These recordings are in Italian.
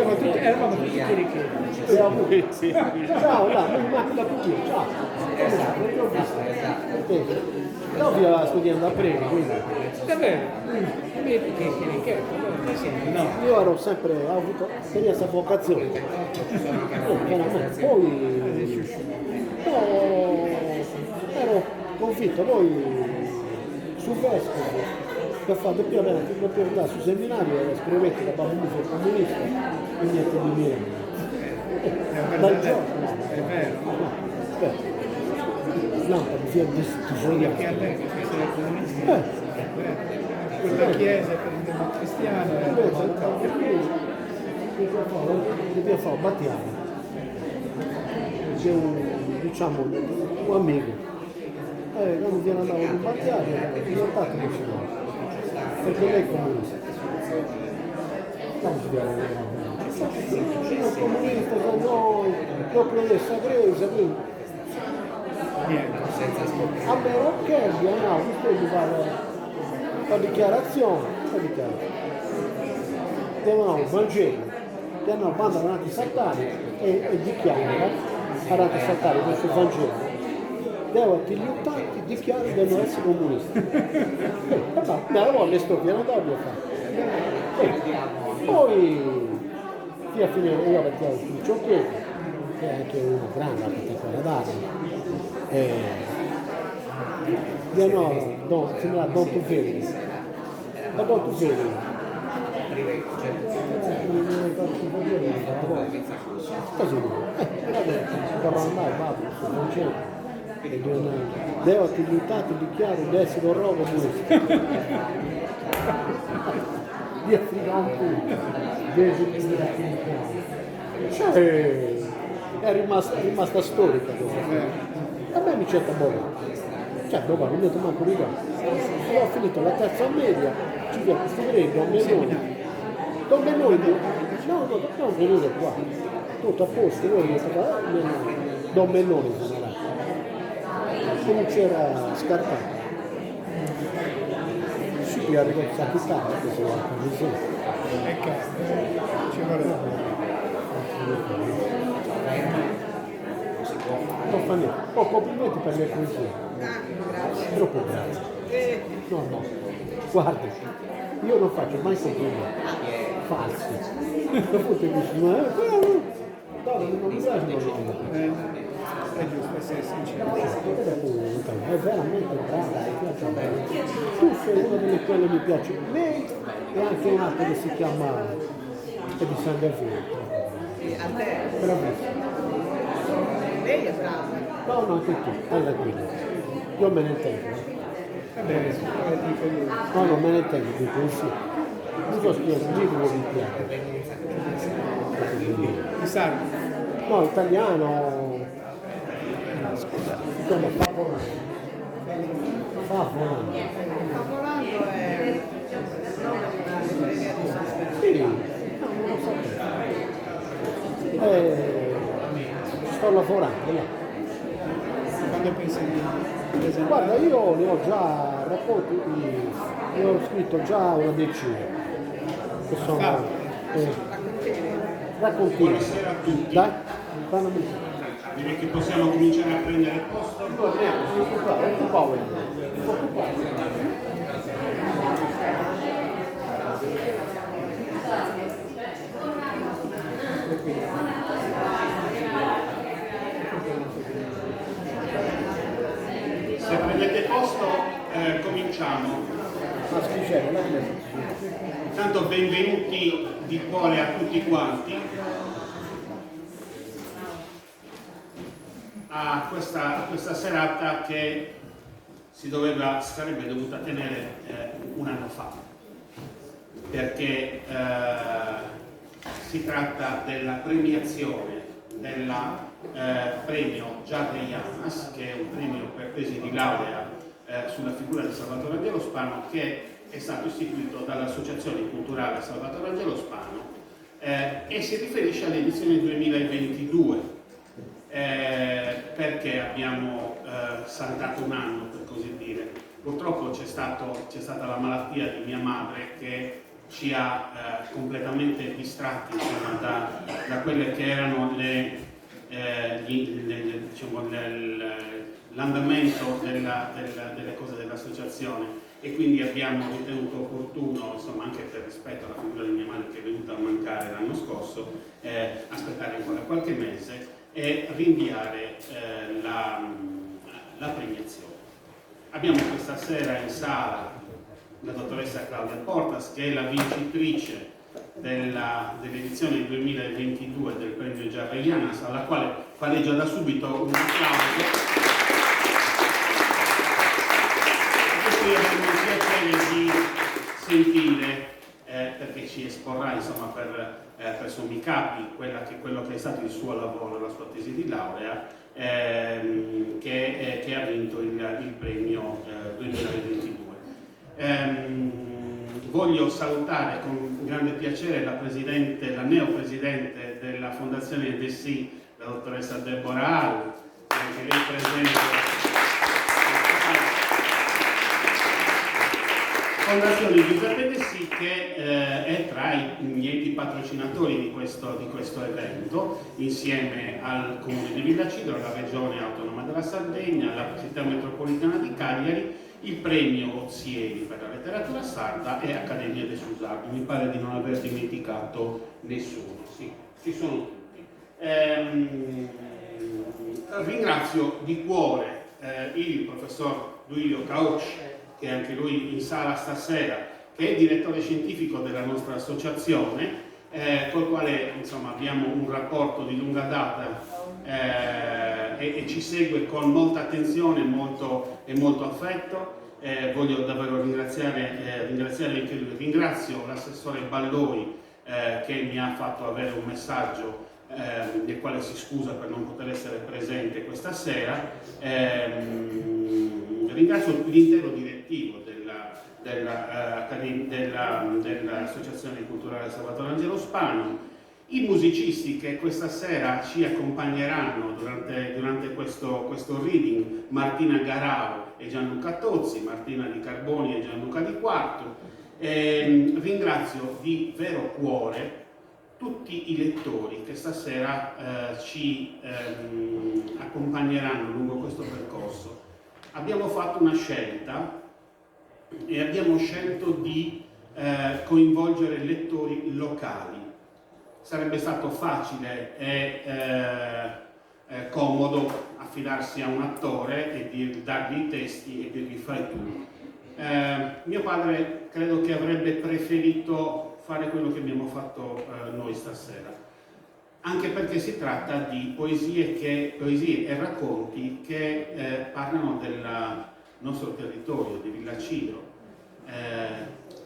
eravamo tutti ricchi. Sì. Ciao, là, mi manca più io, ciao. No, via studiando a Premi, quindi. Davvero? Che ricchezza, no? Io ero sempre, ho avuto questa vocazione. Poi ero convinto, poi sul vescovo che fa doppia da sul seminario era escrevente da bambino comunista e niente di mio. Dal giorno. È vero. Aspetta. Lampada di fior di Che a te che sei comunista. Quella chiesa per il democristiano dobbiamo fare battiamo. C'è un amico. Quando viene andato in battiato, risultato che ci vuole. Perché lei è comunista. Come si chiama? Sono comunista, noi, io presa presa, quindi. A meno che abbiamo visto fare la dichiarazione, devono il Vangelo, devono banda davanti a Satani e dichiarano davanti a Satani questo Vangelo. Devo gli utenti dichiarano di non essere comunisti. Allora le sto piano doppio fare. Poi fino a finire io perché ho il Ciocchetti, che è anche una grande particolare d'arte. Sembra Don Tufeli. Da Don Tufeli. Così. Dovrò andare, vado, non c'è. Devo attivitati dichiaro di essere un rogo comunista. Di affidare un punto. È rimasta storica questa. A me mi cerca buona. Cioè, dopo non mi ho manco ricordo. Allora ho finito la terza media, ci viene questo greco, Don Benoni, non venire qua. Tutto a posto, voi Don Benoni sono là. Come c'era scartato. Si qui arriva a Sapitare, questo è la posizione. Ecco, ci vuole. Non fa niente. Complimenti per le poesie. Troppo grazie. No. Guarda, io non faccio mai complimenti. Falsi. Dopo ti dici, non mi piace È giusto essere sincero. È veramente brava, mi piace bene. Tu sei una delle quelle che mi piace. Lei e anche un altro che si chiama è di San Garfino. A te? Bravissimo. Lei è brava. No, anche tu, alla guida. Io me ne intendo. Va bene, dico io. No, non me ne intendo, dico sì. Non so spiegare, dico che mi piace. Di Sardo. No, italiano. Scusa, si chiama Favolano. Favolando è il nome di una libreria di San Stefano. Sì, no, non lo sapevo. Sto lavorando là. Quando pensi di presentare? Guarda, io ne ho già racconti, ne ho scritto già una decina. Che sono raccontini. Dai, fanno Direi che possiamo cominciare a prendere posto. Se prendete posto, cominciamo. Intanto benvenuti di cuore a tutti quanti a questa serata che sarebbe dovuta tenere un anno fa, perché si tratta della premiazione del premio Giarre Llamas, che è un premio per tesi di laurea sulla figura di Salvatore Angelo Spano, che è stato istituito dall'Associazione Culturale Salvatore Angelo Spano e si riferisce all'edizione 2022. Perché abbiamo saltato un anno, per così dire. Purtroppo c'è stata la malattia di mia madre che ci ha completamente distratti, insomma, da quelle che erano diciamo, l'andamento delle cose dell'associazione, e quindi abbiamo ritenuto opportuno, insomma, anche per rispetto alla figura di mia madre che è venuta a mancare l'anno scorso, aspettare ancora qualche mese e rinviare la premiazione. Abbiamo questa sera in sala la dottoressa Claudia Portas, che è la vincitrice dell'edizione 2022 del premio Giarre Janas, alla quale farei già da subito un applauso. E poi avremo il piacere di sentire, perché ci esporrà, insomma, per sommi capi quello che è stato il suo lavoro, la sua tesi di laurea, che ha vinto il premio 2022. Voglio salutare con grande piacere la neopresidente della Fondazione DESI, la dottoressa Deborah Hall, anche lei presente. Fondazione Giuseppe DESI, che è tra gli enti patrocinatori di questo evento, insieme al Comune di Villacidro, alla Regione Autonoma della Sardegna, alla Città Metropolitana di Cagliari, il premio Ozieri per la letteratura sarda e Accademia de Susardo. Mi pare di non aver dimenticato nessuno. Sì, ci sono tutti. Ringrazio di cuore il professor Duilio Caosci, che è anche lui in sala stasera, che è direttore scientifico della nostra associazione, col quale, insomma, abbiamo un rapporto di lunga data e ci segue con molta attenzione e molto affetto. Voglio davvero ringraziare anche lui. Ringrazio l'assessore Balloi, che mi ha fatto avere un messaggio del quale si scusa per non poter essere presente questa sera. Ringrazio l'intero direttivo dell'Associazione Culturale Salvatore Angelo Spano, i musicisti che questa sera ci accompagneranno durante questo reading, Martina Garau e Gianluca Tozzi, Martina Di Carboni e Gianluca Di Quarto. Ringrazio di vero cuore tutti i lettori che stasera ci accompagneranno lungo questo percorso. Abbiamo fatto una scelta e abbiamo scelto di coinvolgere lettori locali. Sarebbe stato facile e comodo affidarsi a un attore e dargli i testi e dirgli fai tu. Mio padre credo che avrebbe preferito fare quello che abbiamo fatto noi stasera, anche perché si tratta di poesie e racconti che parlano del nostro territorio, di Villacidro,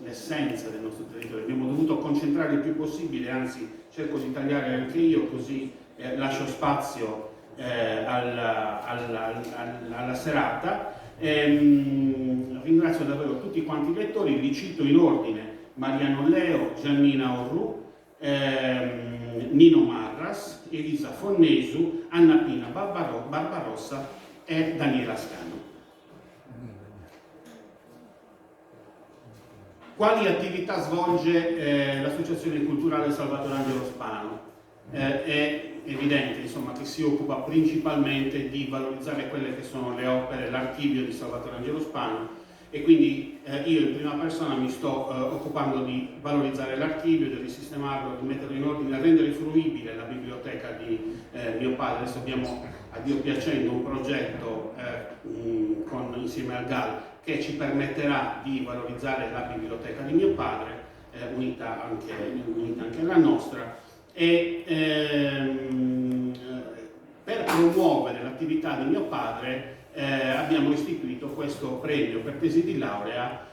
l'essenza del nostro territorio. Abbiamo dovuto concentrare il più possibile, anzi cerco di tagliare anche io, così lascio spazio alla serata. Ringrazio davvero tutti quanti i lettori, li cito in ordine: Mariano Leo, Giannina Orru, Nino Marras, Elisa Fonnesu, Anna Pina Barbarossa e Daniela Scano. Quali attività svolge l'Associazione Culturale Salvatore Angelo Spano? È evidente, insomma, che si occupa principalmente di valorizzare quelle che sono le opere, l'archivio di Salvatore Angelo Spano, e quindi io in prima persona mi sto occupando di valorizzare l'archivio, di risistemarlo, di metterlo in ordine, di rendere fruibile la biblioteca di mio padre. Adesso abbiamo, a Dio piacendo, un progetto insieme al GAL che ci permetterà di valorizzare la biblioteca di mio padre, unita anche alla nostra, e per promuovere l'attività di mio padre abbiamo istituito questo premio per tesi di laurea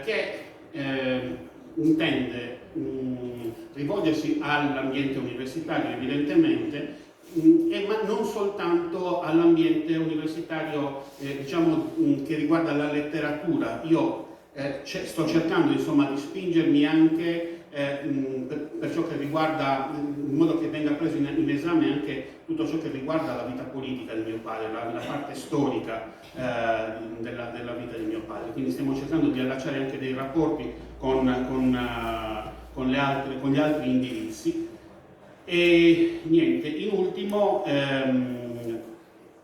che intende rivolgersi all'ambiente universitario, evidentemente, ma non soltanto all'ambiente universitario diciamo, che riguarda la letteratura. Io sto cercando, insomma, di spingermi anche per ciò che riguarda, in modo che venga preso in esame anche tutto ciò che riguarda la vita politica di mio padre, la parte storica della vita di mio padre. Quindi stiamo cercando di allacciare anche dei rapporti con con gli altri indirizzi. E niente, in ultimo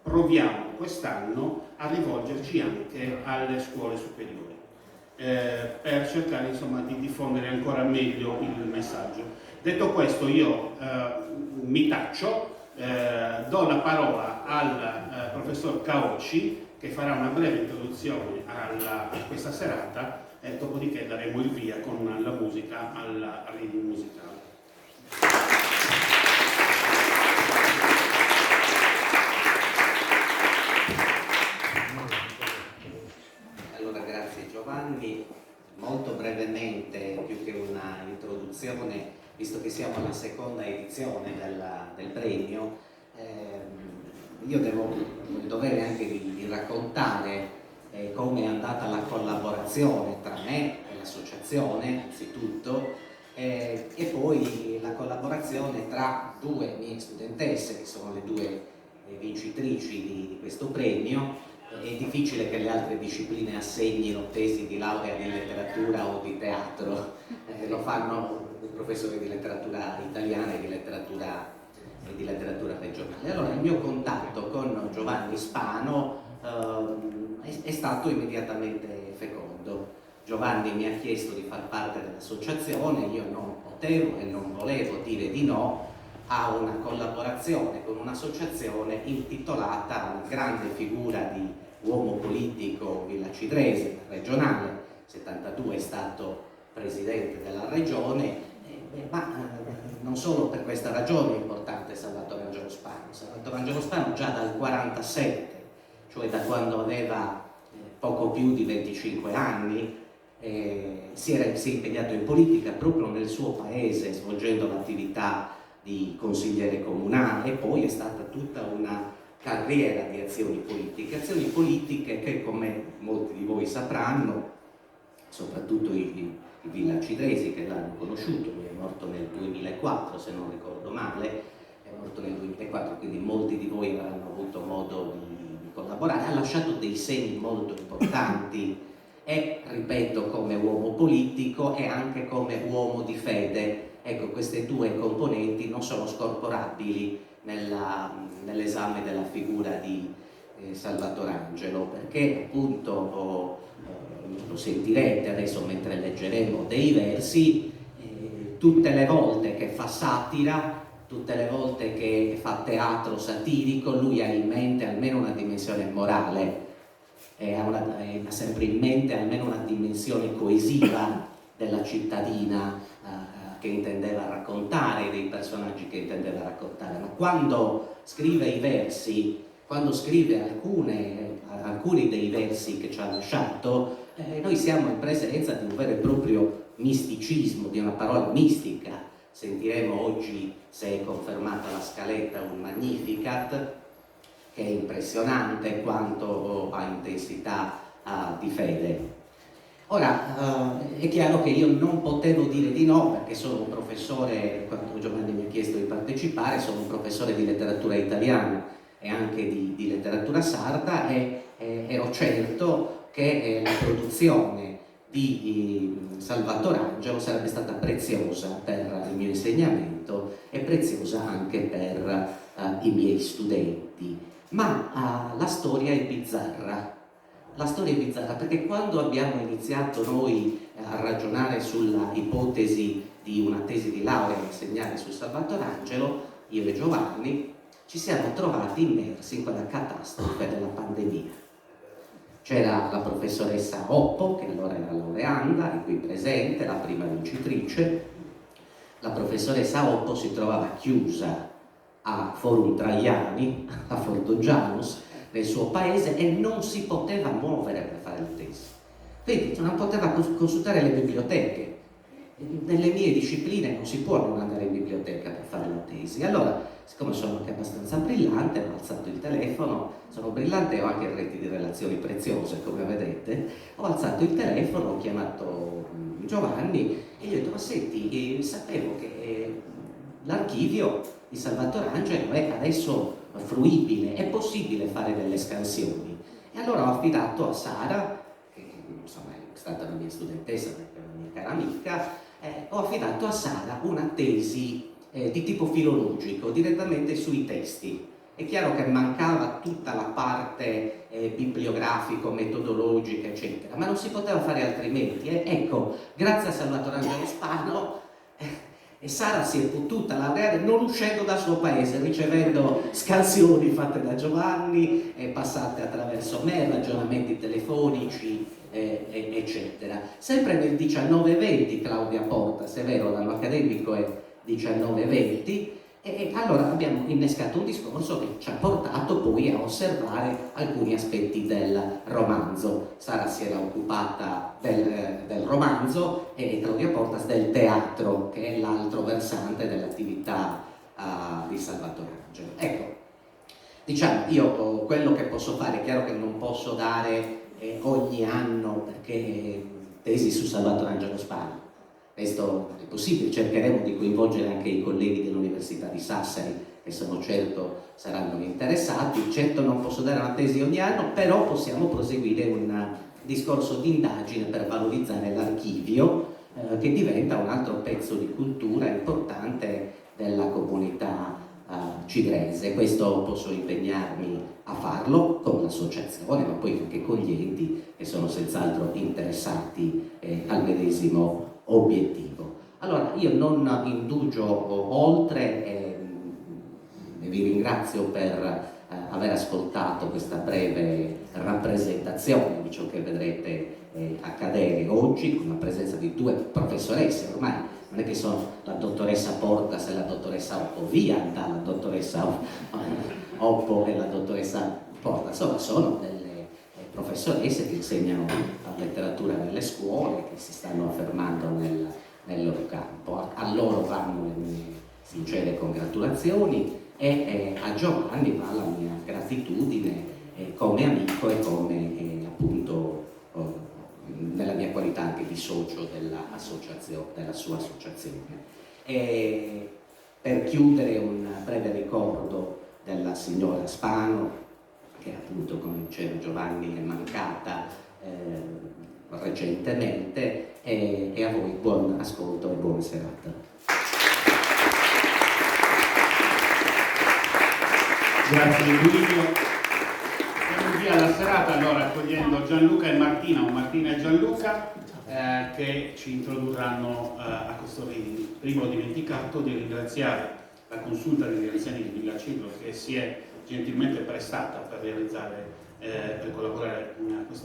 proviamo quest'anno a rivolgerci anche alle scuole superiori per cercare insomma di diffondere ancora meglio il messaggio. Detto questo, io mi taccio, do la parola al professor Caocci, che farà una breve introduzione a questa serata, e dopodiché daremo il via con la musica al reading musicale. Allora, grazie Giovanni. Molto brevemente, più che una introduzione, visto che siamo alla seconda edizione del premio, io ho il dovere anche di raccontare come è andata la collaborazione tra me e l'associazione, anzitutto, e poi la collaborazione tra due mie studentesse, che sono le due vincitrici di questo premio. È difficile che le altre discipline assegnino tesi di laurea in letteratura o di teatro, lo fanno i professori di letteratura italiana e di letteratura regionale. Allora, il mio contatto con Giovanni Spano è stato immediatamente fecondo. Giovanni mi ha chiesto di far parte dell'associazione, io non potevo e non volevo dire di no a una collaborazione con un'associazione intitolata alla grande figura di uomo politico villacidrese, regionale. Nel 72 è stato presidente della regione, ma non solo per questa ragione è importante Salvatore Angelo Spano. Salvatore Angelo Spano già dal 47, cioè da quando aveva poco più di 25 anni, si è impegnato in politica proprio nel suo paese, svolgendo l'attività di consigliere comunale, e poi è stata tutta una carriera di azioni politiche che, come molti di voi sapranno, soprattutto i villacidresi che l'hanno conosciuto, lui è morto nel 2004 se non ricordo male, è morto nel 2004, quindi molti di voi avranno avuto modo di collaborare, ha lasciato dei segni molto importanti e, ripeto, come uomo politico e anche come uomo di fede. Ecco, queste due componenti non sono scorporabili nell'esame della figura di Salvatore Angelo, perché appunto lo sentirete adesso mentre leggeremo dei versi, tutte le volte che fa satira, tutte le volte che fa teatro satirico, lui ha in mente almeno una dimensione morale, ha sempre in mente almeno una dimensione coesiva della cittadina che intendeva raccontare, dei personaggi che intendeva raccontare. Ma quando scrive i versi, quando scrive alcuni dei versi che ci ha lasciato, noi siamo in presenza di un vero e proprio misticismo, di una parola mistica. Sentiremo oggi, se è confermata la scaletta, un Magnificat, che è impressionante quanto ha intensità di fede. Ora, è chiaro che io non potevo dire di no, perché sono un professore, quando Giovanni mi ha chiesto di partecipare, sono un professore di letteratura italiana e anche di letteratura sarda, e ero certo che la produzione di Salvatore Angelo sarebbe stata preziosa per il mio insegnamento e preziosa anche per i miei studenti. Ma la storia è bizzarra. La storia è bizzarra perché quando abbiamo iniziato noi a ragionare sulla ipotesi di una tesi di laurea da insegnare su Salvatore Angelo, io e Giovanni ci siamo trovati immersi in quella catastrofe della pandemia. C'era la professoressa Oppo, che allora era laureanda, è qui presente, la prima vincitrice. La professoressa Oppo si trovava chiusa a Forum Traiani, a Fortogianus, nel suo paese, e non si poteva muovere per fare la tesi. Quindi non poteva consultare le biblioteche. Nelle mie discipline non si può non andare in biblioteca per fare la tesi. Allora, siccome sono anche abbastanza brillante, ho alzato il telefono, sono brillante e ho anche reti di relazioni preziose, come vedete, ho alzato il telefono, ho chiamato Giovanni e gli ho detto: ma senti, sapevo che l'archivio di Salvatore Angelo è adesso fruibile, è possibile fare delle scansioni? E allora ho affidato a Sara, che insomma è stata una mia studentessa, una mia cara amica, ho affidato a Sara una tesi di tipo filologico, direttamente sui testi. È chiaro che mancava tutta la parte bibliografico, metodologica, eccetera, ma non si poteva fare altrimenti. Ecco, grazie a Salvatore Angelo Spano, Sara si è potuta laureare non uscendo dal suo paese, ricevendo scansioni fatte da Giovanni, passate attraverso me, ragionamenti telefonici, eccetera. Sempre nel 1920 Claudia Portas, è vero, l'anno accademico è 1920, e allora abbiamo innescato un discorso che ci ha portato poi a osservare alcuni aspetti del romanzo. Sara si era occupata del romanzo e Claudia Portas del teatro, che è l'altro versante dell'attività di Salvatore Angelo. Ecco, diciamo, io quello che posso fare, è chiaro che non posso dare ogni anno, perché tesi su Salvatore Angelo Spano, questo è possibile, cercheremo di coinvolgere anche i colleghi dell'Università di Sassari, che sono certo saranno interessati. Certo non posso dare una tesi ogni anno, però possiamo proseguire un discorso di indagine per valorizzare l'archivio, che diventa un altro pezzo di cultura importante della comunità cigrese. Questo posso impegnarmi a farlo con l'associazione, ma poi anche con gli enti che sono senz'altro interessati al medesimo obiettivo. Allora, io non indugio oltre e vi ringrazio per aver ascoltato questa breve rappresentazione di ciò che vedrete accadere oggi, con la presenza di due professoresse. Ormai non è che sono la dottoressa Portas e la dottoressa Oppo, via dalla dottoressa Oppo e la dottoressa Portas, insomma sono delle professoresse che insegnano la letteratura nelle scuole, che si stanno affermando nel loro campo. A loro vanno le mie sincere congratulazioni e a Giovanni va la mia gratitudine come amico e come appunto nella mia qualità anche di socio della sua associazione. E per chiudere un breve ricordo della signora Spano, che appunto, come diceva Giovanni, è mancata recentemente, e a voi buon ascolto e buona serata. Grazie Emilio. Siamo via la serata allora accogliendo Gianluca e Martina, o Martina e Gianluca, che ci introdurranno a questo reading. Prima ho dimenticato di ringraziare la consulta degli anziani di Villa Cedro, che si è gentilmente prestata per realizzare, per collaborare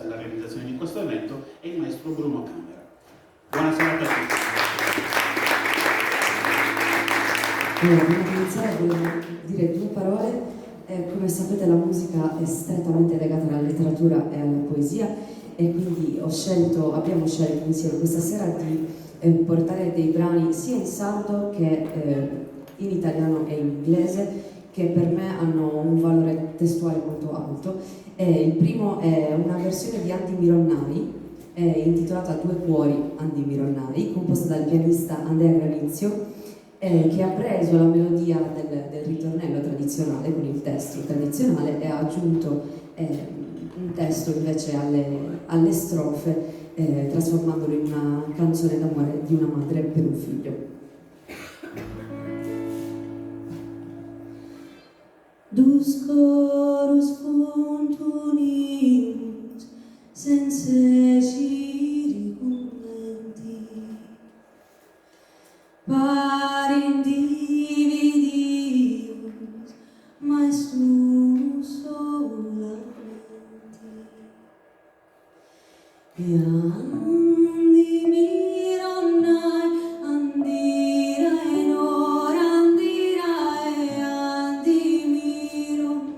alla realizzazione di questo evento, e il maestro Bruno Camera. Buona serata a tutti. Prima di iniziare volevo dire due parole. Come sapete la musica è strettamente legata alla letteratura e alla poesia, e quindi abbiamo scelto insieme questa sera di portare dei brani sia in sardo che in italiano e in inglese, che per me hanno un valore testuale molto alto. Il primo è una versione di Andi Mironnai, intitolata Due cuori Andi Mironnai, composta dal pianista Andrea Granizio, che ha preso la melodia del ritornello tradizionale con il testo tradizionale e ha aggiunto un testo invece alle strofe, trasformandolo in una canzone d'amore di una madre per un figlio. Dus corus funt unius, sense ciri commenti, parent dividius, maestrum solamenti. E andi mironnai, andirai nor, andirai, andi mironnai.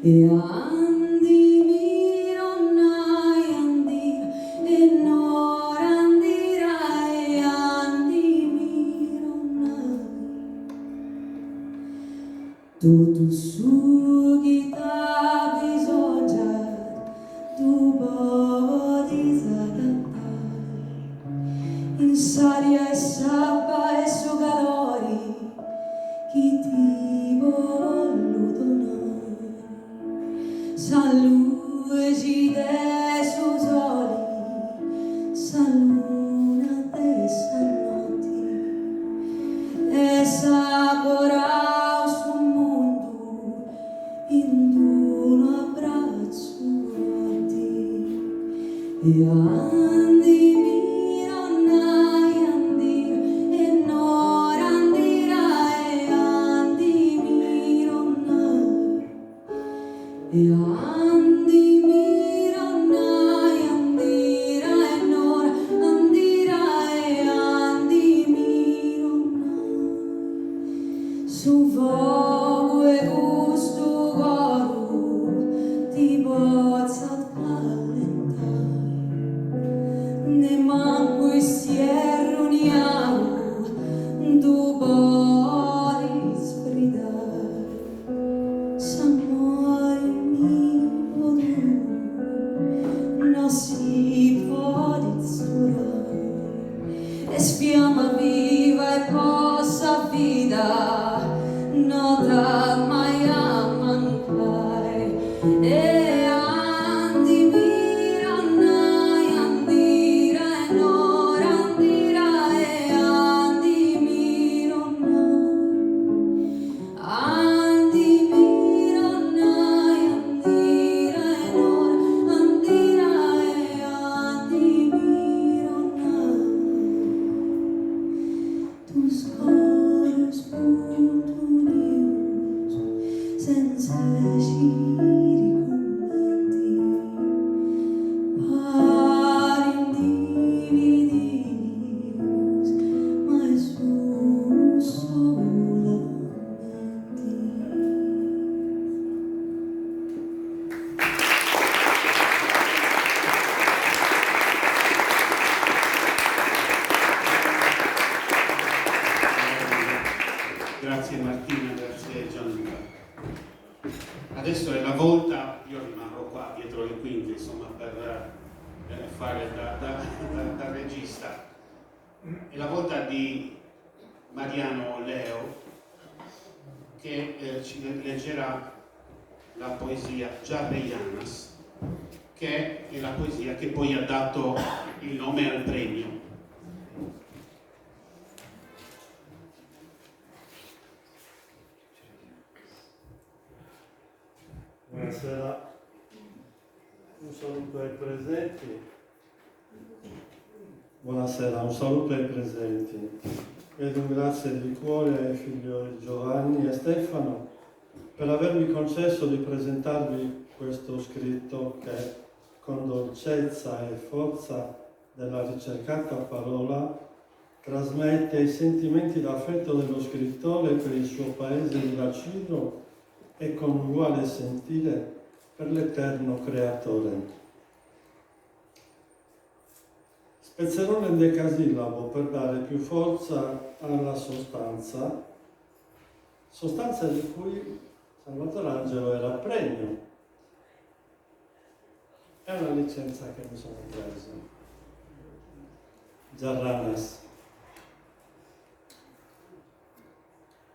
E andi mironnai, andirai, e nor, andirai, andi mironnai. Tutto su chi t'ha bisogno, tu puoi adattare, in saria e sabba e su calori, chi ti vuole donare. San luce de su soli, san luna Grazie Martina, grazie Gianluca. Adesso è la volta, io rimarrò qua dietro le quinte, insomma, per fare da regista. È la volta di Mariano Leo, che ci leggerà la poesia Jarreianas, che è la poesia che poi ha dato il nome al premio. Buonasera, un saluto ai presenti. Buonasera, un saluto ai presenti ed un grazie di cuore ai figlioli Giovanni e Stefano per avermi concesso di presentarvi questo scritto che, con dolcezza e forza della ricercata parola, trasmette i sentimenti d'affetto dello scrittore per il suo paese di bacino e con uguale sentire per l'eterno creatore. Spezzerò l'endecasillabo per dare più forza alla sostanza di cui Salvatore Angelo era premio. È una licenza che mi sono preso. Jarranas.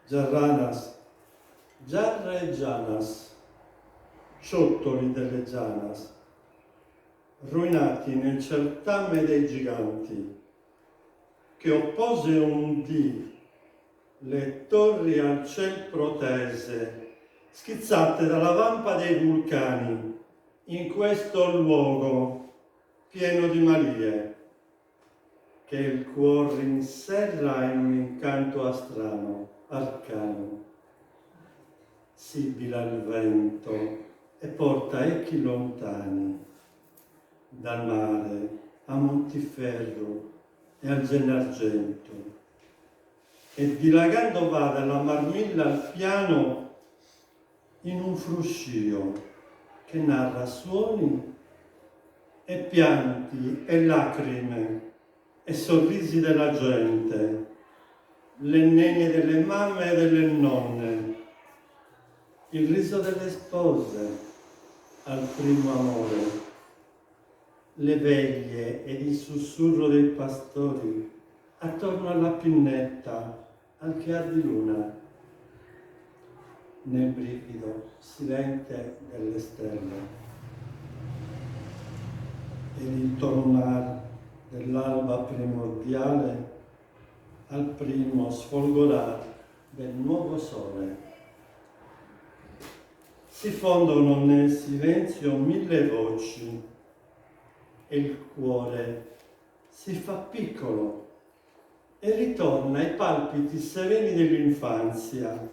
Jarranas. Giarre e Gianas, ciottoli delle Gianas, ruinati nel certame dei giganti, che oppose un dì le torri al ciel protese, schizzate dalla vampa dei vulcani, in questo luogo pieno di malie, che il cuor rinserra in un incanto arcano. Sibila il vento e porta echi lontani, dal mare a Montiferro e al Gennargento, e dilagando va dalla Marmilla al piano in un fruscio che narra suoni e pianti e lacrime e sorrisi della gente, le nenie delle mamme e delle nonne, il riso delle spose al primo amore, le veglie ed il sussurro dei pastori attorno alla pinnetta al chiar di luna, nel brivido silente delle stelle, ed il tornar dell'alba primordiale al primo sfolgorar del nuovo sole. Si fondono nel silenzio mille voci e il cuore si fa piccolo e ritorna ai palpiti sereni dell'infanzia,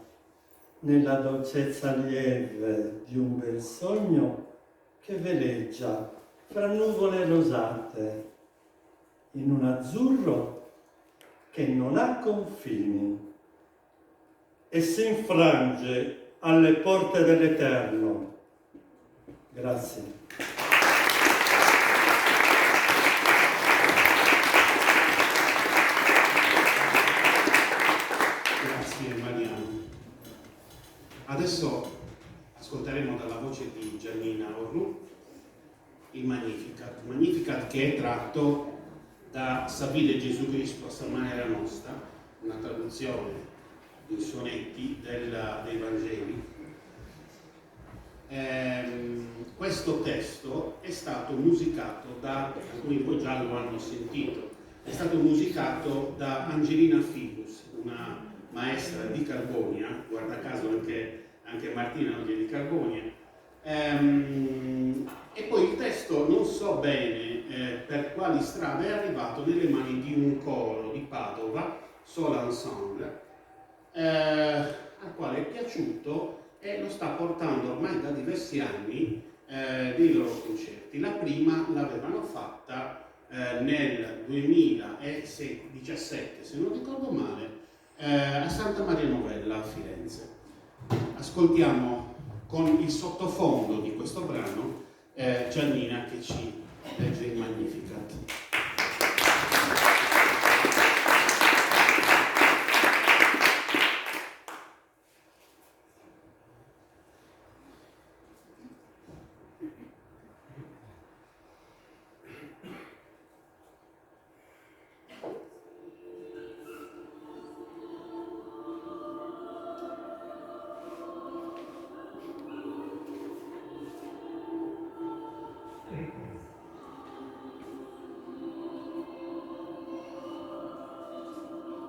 nella dolcezza lieve di un bel sogno che veleggia fra nuvole rosate, in un azzurro che non ha confini e si infrange alle porte dell'Eterno. Grazie. Grazie Mariano. Adesso ascolteremo dalla voce di Giannina Orru il Magnificat che è tratto da Savide Gesù Cristo a Sammaera Nostra, una traduzione di sonetti dei Vangeli. Questo testo è stato musicato alcuni poi già lo hanno sentito, è stato musicato da Angelina Fibus, una maestra di Carbonia, guarda caso anche Martina oggi è di Carbonia, e poi il testo non so bene per quali strade è arrivato nelle mani di un coro di Padova, Sola Ensemble, al quale è piaciuto e lo sta portando ormai da diversi anni dei loro concerti. La prima l'avevano fatta nel 2017, se non ricordo male, a Santa Maria Novella a Firenze. Ascoltiamo con il sottofondo di questo brano Giannina che ci legge il Magnificat.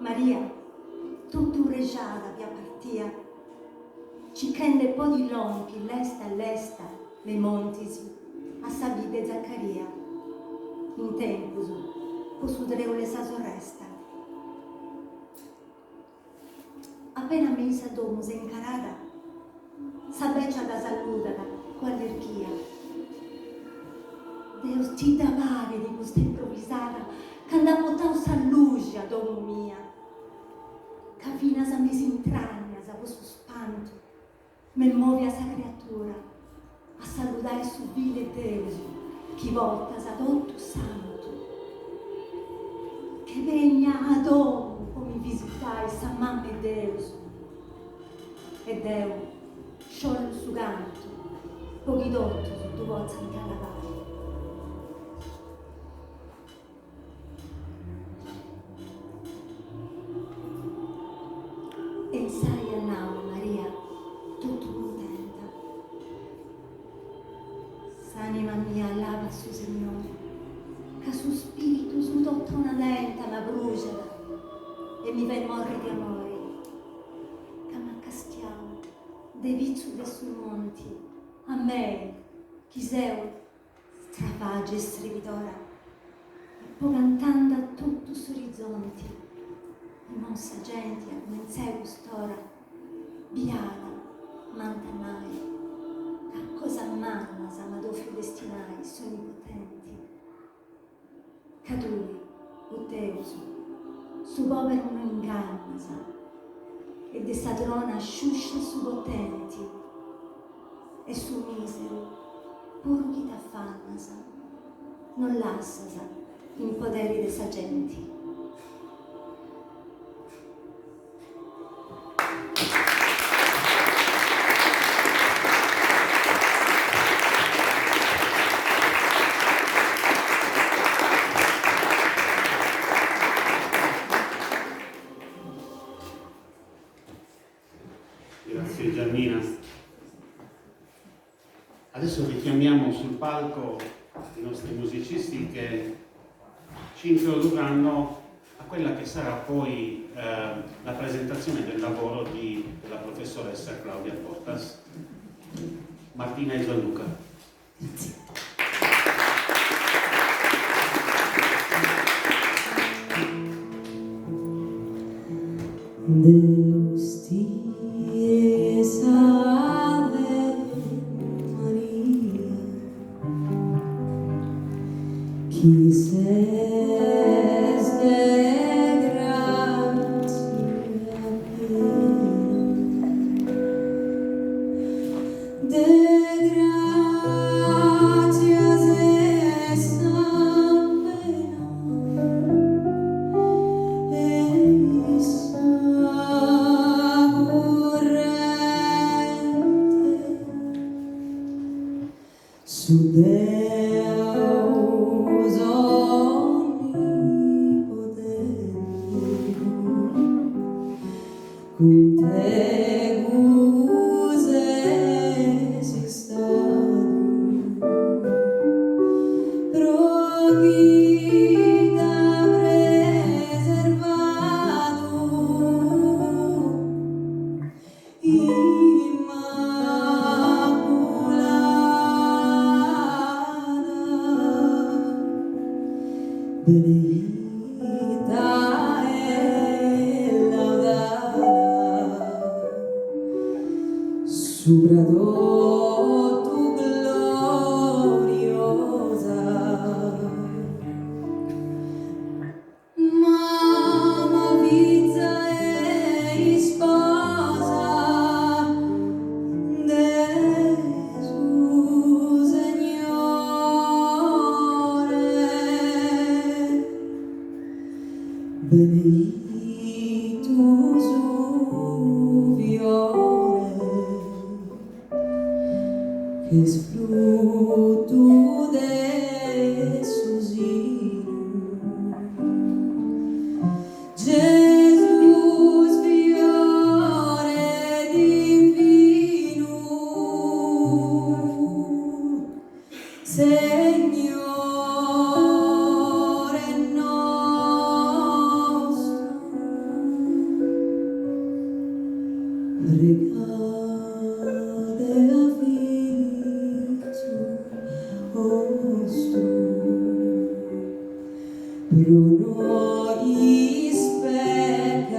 Maria, tu turreggiata via partia, ci prende poi di lompi, lesta a lesta, le montis, a Savide Zaccaria. In tempus, posudreule sa sorresta. Appena messa domus encarada, s'abbeccia da saludata, quall'erchia. Deus ti davare di questa improvvisata, che andavo tausa luce a domo mia. Cavina sa mesi intragna, sa vostro spanto, me muove a sa creatura, a salutare su vile Deus, chi volta sa dotto santo. Che vegna ad domo, come visitai sa mamma e Deus. E Deu, sciollo su canto, pochi dotto su tu vozza in calavai. Pensai a Nao, Maria, tutto contenta. S'anima mia alaba su Signore, che su spirito su tutta una denta ma brucia e mi ven morri di amore. Che m'accaschiamo, dei vizzi de sui monti, a me, chi seu, stravage e strividora, e poi cantando a tutto su orizzonti. Non sa gente a come insegu stora, biala, mantanai, a cosa manna sa madofio destinai, sogni potenti. Cadui, o Deus, su povero non inganna sa, e de sadrona sciuscia su potenti, e su misero, pur chi t'affanna sa, non lassa sa, in poderi de sa genti. Grazie Giannina. Adesso richiamiamo sul palco i nostri musicisti che ci introdurranno a quella che sarà poi la presentazione del lavoro della professoressa Claudia Portas. Martina e Gianluca. Grazie. Deus te salve Maria, que ses de gracia plena, de gratias essa plena, essa corrente, su Deus omnipotente, cum tegus existat, progita preservado, immaculada, benedicta e laudata, supradotto gloriosa, mamma vizza e sposa Gesù Signore, benedictus uviore, che frutto de susinum, Jesus fiore divinum, Signore nostrum, pregate afflictum ostrum, pro nobis peccadores,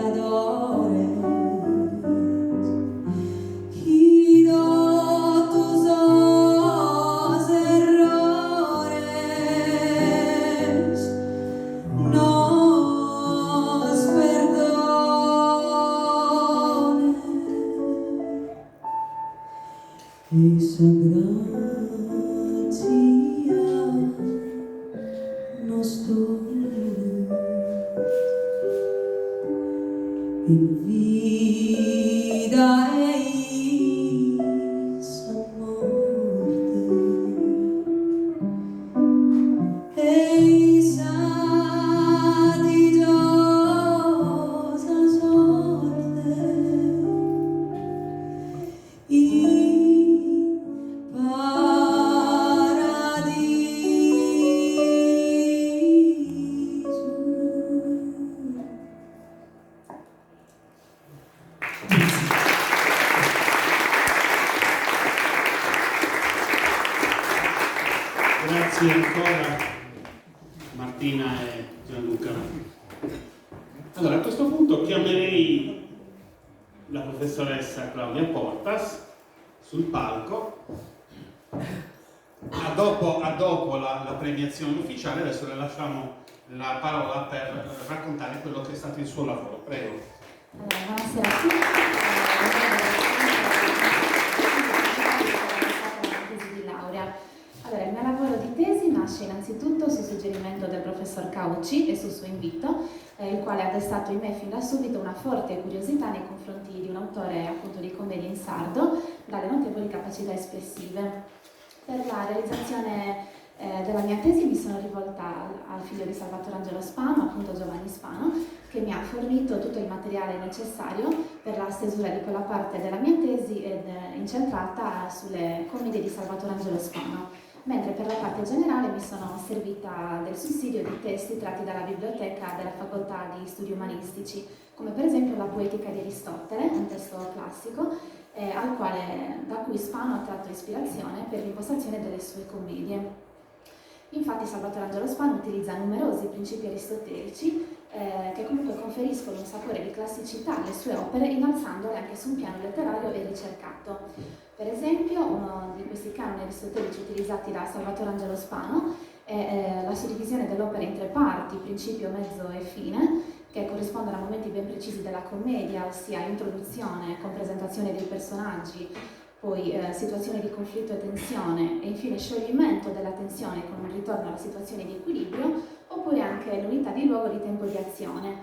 qui totus os errores nos perdone, e sa gratia nos done, in vida e in morte, eisa dichosa sorte, in paradiso. Grazie ancora Martina e Gianluca. Allora, a questo punto chiamerei la professoressa Claudia Portas sul palco. A dopo la premiazione ufficiale, adesso le lasciamo la parola per raccontare quello che è stato il suo lavoro. Prego. Buonasera a tutti. La tesi di laurea. Allora, il mio lavoro di tesi nasce innanzitutto su suggerimento del professor Caucci e su suo invito, il quale ha destato in me fin da subito una forte curiosità nei confronti di un autore appunto di commedia in sardo dalle notevoli capacità espressive. Per la realizzazione della mia tesi mi sono rivolta al figlio di Salvatore Angelo Spano, appunto Giovanni Spano, che mi ha fornito tutto il materiale necessario per la stesura di quella parte della mia tesi incentrata sulle commedie di Salvatore Angelo Spano. Mentre per la parte generale mi sono servita del sussidio di testi tratti dalla biblioteca della facoltà di studi umanistici, come per esempio la Poetica di Aristotele, un testo classico, da cui Spano ha tratto ispirazione per l'impostazione delle sue commedie. Infatti Salvatore Angelo Spano utilizza numerosi principi aristotelici che comunque conferiscono un sapore di classicità alle sue opere, innalzandole anche su un piano letterario e ricercato. Per esempio, uno di questi canoni aristotelici utilizzati da Salvatore Angelo Spano è la suddivisione dell'opera in 3 parti, principio, mezzo e fine, che corrispondono a momenti ben precisi della commedia, ossia introduzione con presentazione dei personaggi, poi situazione di conflitto e tensione e infine scioglimento della tensione con un ritorno alla situazione di equilibrio, oppure anche l'unità di luogo di tempo di azione,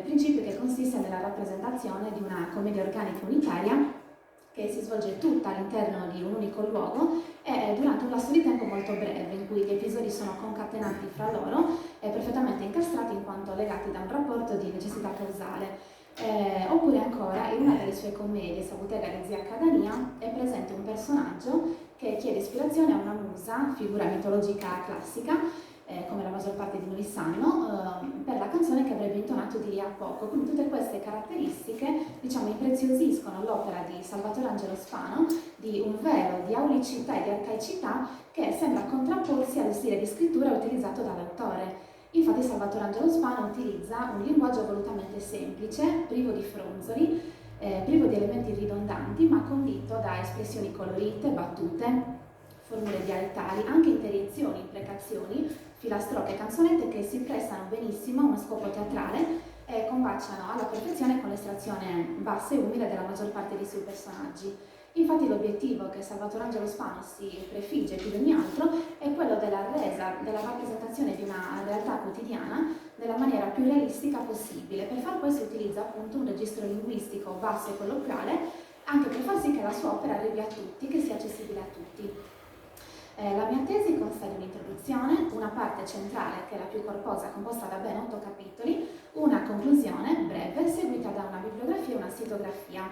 principio che consiste nella rappresentazione di una commedia organica unitaria che si svolge tutta all'interno di un unico luogo e durante un lasso di tempo molto breve, in cui gli episodi sono concatenati fra loro e perfettamente incastrati in quanto legati da un rapporto di necessità causale. Oppure ancora, in una delle sue commedie, Sabutega di Zia Cadania, è presente un personaggio che chiede ispirazione a una musa, figura mitologica classica, come la maggior parte di noi sanno, per la canzone che avrebbe intonato di lì a poco. Quindi tutte queste caratteristiche, diciamo, impreziosiscono l'opera di Salvatore Angelo Spano di un velo di aulicità e di arcaicità che sembra contrapporsi allo stile di scrittura utilizzato dall'autore. Infatti Salvatore Angelo Spano utilizza un linguaggio volutamente semplice, privo di fronzoli, privo di elementi ridondanti, ma condito da espressioni colorite, battute, formule dialettali, anche interiezioni, imprecazioni, filastrocche e canzonette che si prestano benissimo a uno scopo teatrale e combaciano alla perfezione con l'estrazione bassa e umile della maggior parte dei suoi personaggi. Infatti l'obiettivo che Salvatore Angelo Spano si prefigge più di ogni altro è quello della resa, della rappresentazione di una realtà quotidiana nella maniera più realistica possibile. Per far questo utilizza appunto un registro linguistico basso e colloquiale, anche per far sì che la sua opera arrivi a tutti, che sia accessibile a tutti. La mia tesi consta di un'introduzione, una parte centrale che è la più corposa, composta da ben 8 capitoli, una conclusione breve seguita da una bibliografia e una sitografia.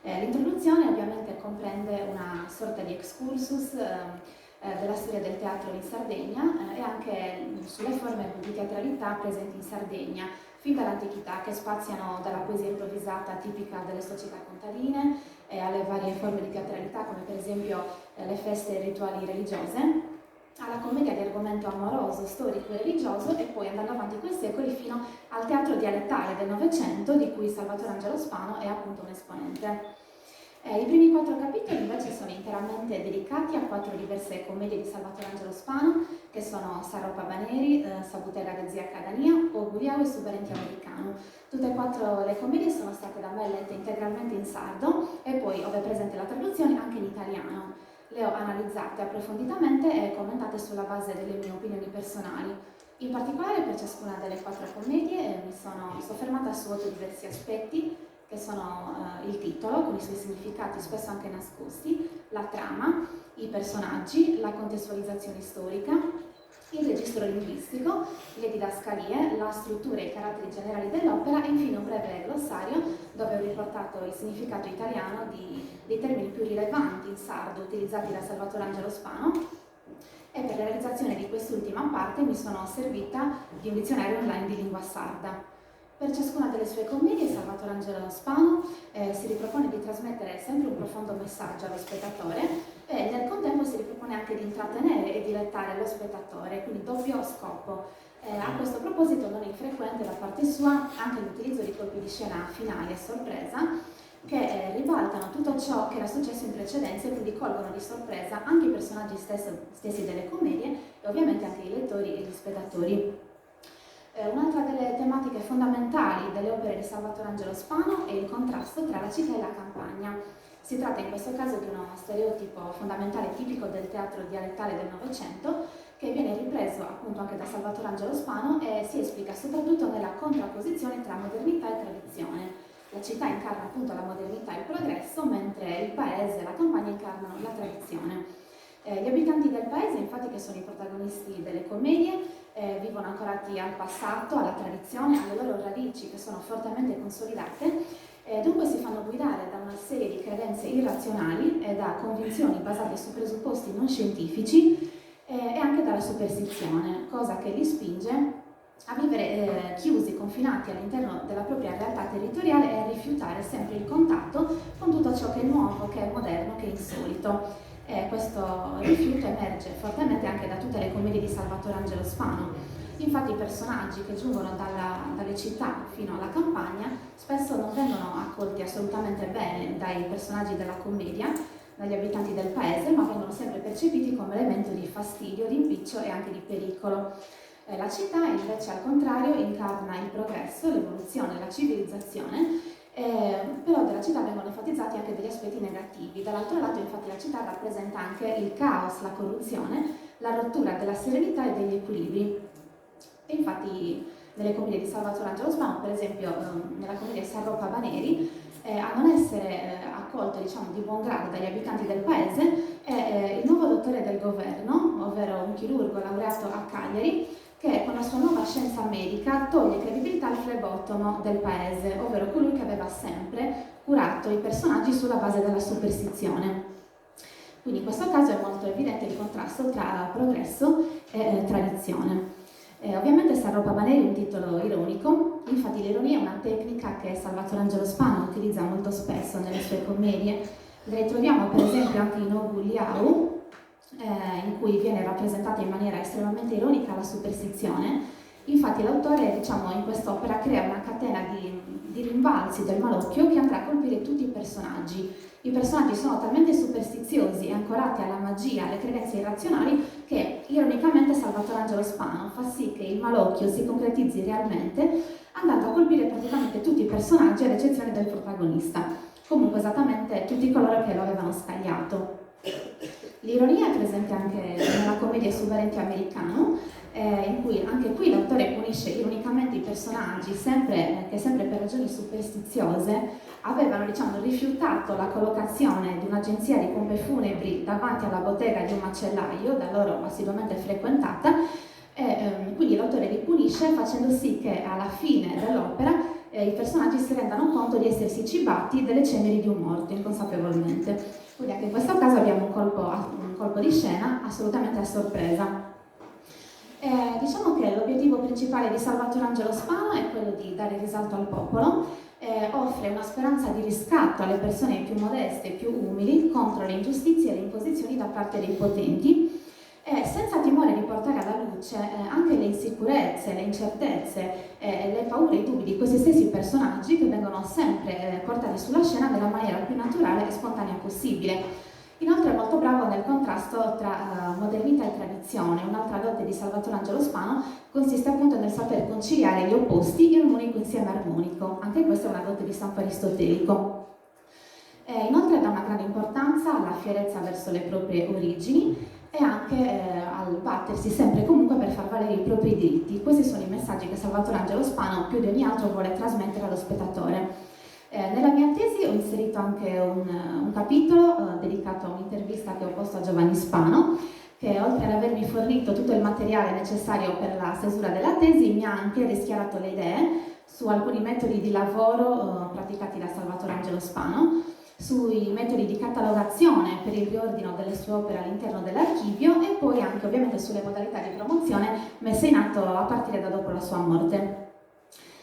L'introduzione ovviamente comprende una sorta di excursus della storia del teatro in Sardegna e anche sulle forme di teatralità presenti in Sardegna, fin dall'antichità, che spaziano dalla poesia improvvisata tipica delle società contadine alle varie forme di teatralità, come per esempio le feste e rituali religiose, alla commedia di argomento amoroso, storico e religioso, e poi andando avanti coi secoli fino al teatro dialettale del Novecento, di cui Salvatore Angelo Spano è appunto un esponente. I primi 4 capitoli invece sono interamente dedicati a 4 diverse commedie di Salvatore Angelo Spano, che sono Saropa Baneri, Sabutega de Zia Cadania, Oguriao e Subarenti Americano. Tutte e 4 le commedie sono state da me lette integralmente in sardo e poi, ove è presente la traduzione, anche in italiano. Le ho analizzate approfonditamente e commentate sulla base delle mie opinioni personali. In particolare per ciascuna delle 4 commedie mi sono soffermata su 8 diversi aspetti, che sono il titolo, con i suoi significati spesso anche nascosti, la trama, i personaggi, la contestualizzazione storica, il registro linguistico, le didascalie, la struttura e i caratteri generali dell'opera e infine un breve glossario dove ho riportato il significato italiano dei termini più rilevanti in sardo utilizzati da Salvatore Angelo Spano. E per la realizzazione di quest'ultima parte mi sono servita di un dizionario online di lingua sarda. Per ciascuna delle sue commedie Salvatore Angelo Spano si ripropone di trasmettere sempre un profondo messaggio allo spettatore e nel contempo si ripropone anche di intrattenere e dilettare lo spettatore, quindi doppio scopo. A questo proposito non è infrequente da parte sua anche l'utilizzo di colpi di scena finali a sorpresa che ribaltano tutto ciò che era successo in precedenza e quindi colgono di sorpresa anche i personaggi stessi delle commedie e ovviamente anche i lettori e gli spettatori. Un'altra delle tematiche fondamentali delle opere di Salvatore Angelo Spano è il contrasto tra la città e la campagna. Si tratta in questo caso di uno stereotipo fondamentale tipico del teatro dialettale del Novecento che viene ripreso appunto anche da Salvatore Angelo Spano e si esplica soprattutto nella contrapposizione tra modernità e tradizione. La città incarna appunto la modernità e il progresso, mentre il paese e la campagna incarnano la tradizione. Gli abitanti del paese, infatti, che sono i protagonisti delle commedie, vivono ancorati al passato, alla tradizione, alle loro radici che sono fortemente consolidate, dunque si fanno guidare da una serie di credenze irrazionali e da convinzioni basate su presupposti non scientifici e anche dalla superstizione, cosa che li spinge a vivere chiusi, confinati all'interno della propria realtà territoriale e a rifiutare sempre il contatto con tutto ciò che è nuovo, che è moderno, che è insolito. Questo rifiuto emerge fortemente anche da tutte le commedie di Salvatore Angelo Spano. Infatti i personaggi che giungono dalle città fino alla campagna spesso non vengono accolti assolutamente bene dai personaggi della commedia, dagli abitanti del paese, ma vengono sempre percepiti come elemento di fastidio, di impiccio e anche di pericolo. La città invece al contrario incarna il progresso, l'evoluzione, la civilizzazione, però della città vengono enfatizzati anche degli aspetti negativi. Dall'altro lato infatti la città rappresenta anche il caos, la corruzione, la rottura della serenità e degli equilibri. E infatti nelle commedie di Salvatore Angelo Spano, per esempio nella commedia S'arropa Neri, a non essere accolto diciamo, di buon grado dagli abitanti del paese è il nuovo dottore del governo, ovvero un chirurgo laureato a Cagliari, che con la sua nuova scienza medica toglie credibilità al flebottomo del paese, ovvero colui che aveva sempre curato i personaggi sulla base della superstizione. Quindi in questo caso è molto evidente il contrasto tra progresso e tradizione. Ovviamente S'arropa Neri è un titolo ironico, infatti l'ironia è una tecnica che Salvatore Angelo Spano utilizza molto spesso nelle sue commedie. Le ritroviamo per esempio anche in Ogugliau, in cui viene rappresentata in maniera estremamente ironica la superstizione. Infatti l'autore diciamo, in quest'opera crea una catena di rimbalzi del malocchio che andrà a colpire tutti i personaggi. I personaggi sono talmente superstiziosi e ancorati alla magia, alle credenze irrazionali, che ironicamente Salvatore Angelo Spano fa sì che il malocchio si concretizzi realmente, andando a colpire praticamente tutti i personaggi, ad eccezione del protagonista. Comunque esattamente tutti coloro che lo avevano scagliato. L'ironia è presente anche nella commedia Subarente Americano, in cui anche qui l'autore punisce ironicamente i personaggi che sempre per ragioni superstiziose avevano diciamo, rifiutato la collocazione di un'agenzia di pompe funebri davanti alla bottega di un macellaio, da loro assiduamente frequentata, quindi l'autore li punisce facendo sì che alla fine dell'opera i personaggi si rendano conto di essersi cibati delle ceneri di un morto inconsapevolmente. Quindi anche in questo caso abbiamo un colpo di scena assolutamente a sorpresa. Diciamo che l'obiettivo principale di Salvatore Angelo Spano è quello di dare risalto al popolo, offre una speranza di riscatto alle persone più modeste e più umili contro le ingiustizie e le imposizioni da parte dei potenti, senza timore di portare alla luce anche le insicurezze, le incertezze, le paure e i dubbi di questi stessi personaggi che vengono sempre portati sulla scena nella maniera più naturale e spontanea possibile. Inoltre è molto bravo nel contrasto tra modernità e tradizione. Un'altra dote di Salvatore Angelo Spano consiste appunto nel saper conciliare gli opposti in un unico insieme armonico. Anche questa è una dote di stampo aristotelico. Inoltre dà una grande importanza alla fierezza verso le proprie origini e anche al battersi sempre e comunque per far valere i propri diritti. Questi sono i messaggi che Salvatore Angelo Spano più di ogni altro vuole trasmettere allo spettatore. Nella mia tesi ho inserito anche un capitolo dedicato a un'intervista che ho posto a Giovanni Spano, che oltre ad avermi fornito tutto il materiale necessario per la stesura della tesi, mi ha anche rischiarato le idee su alcuni metodi di lavoro praticati da Salvatore Angelo Spano, sui metodi di catalogazione per il riordino delle sue opere all'interno dell'archivio e poi anche ovviamente sulle modalità di promozione messe in atto a partire da dopo la sua morte.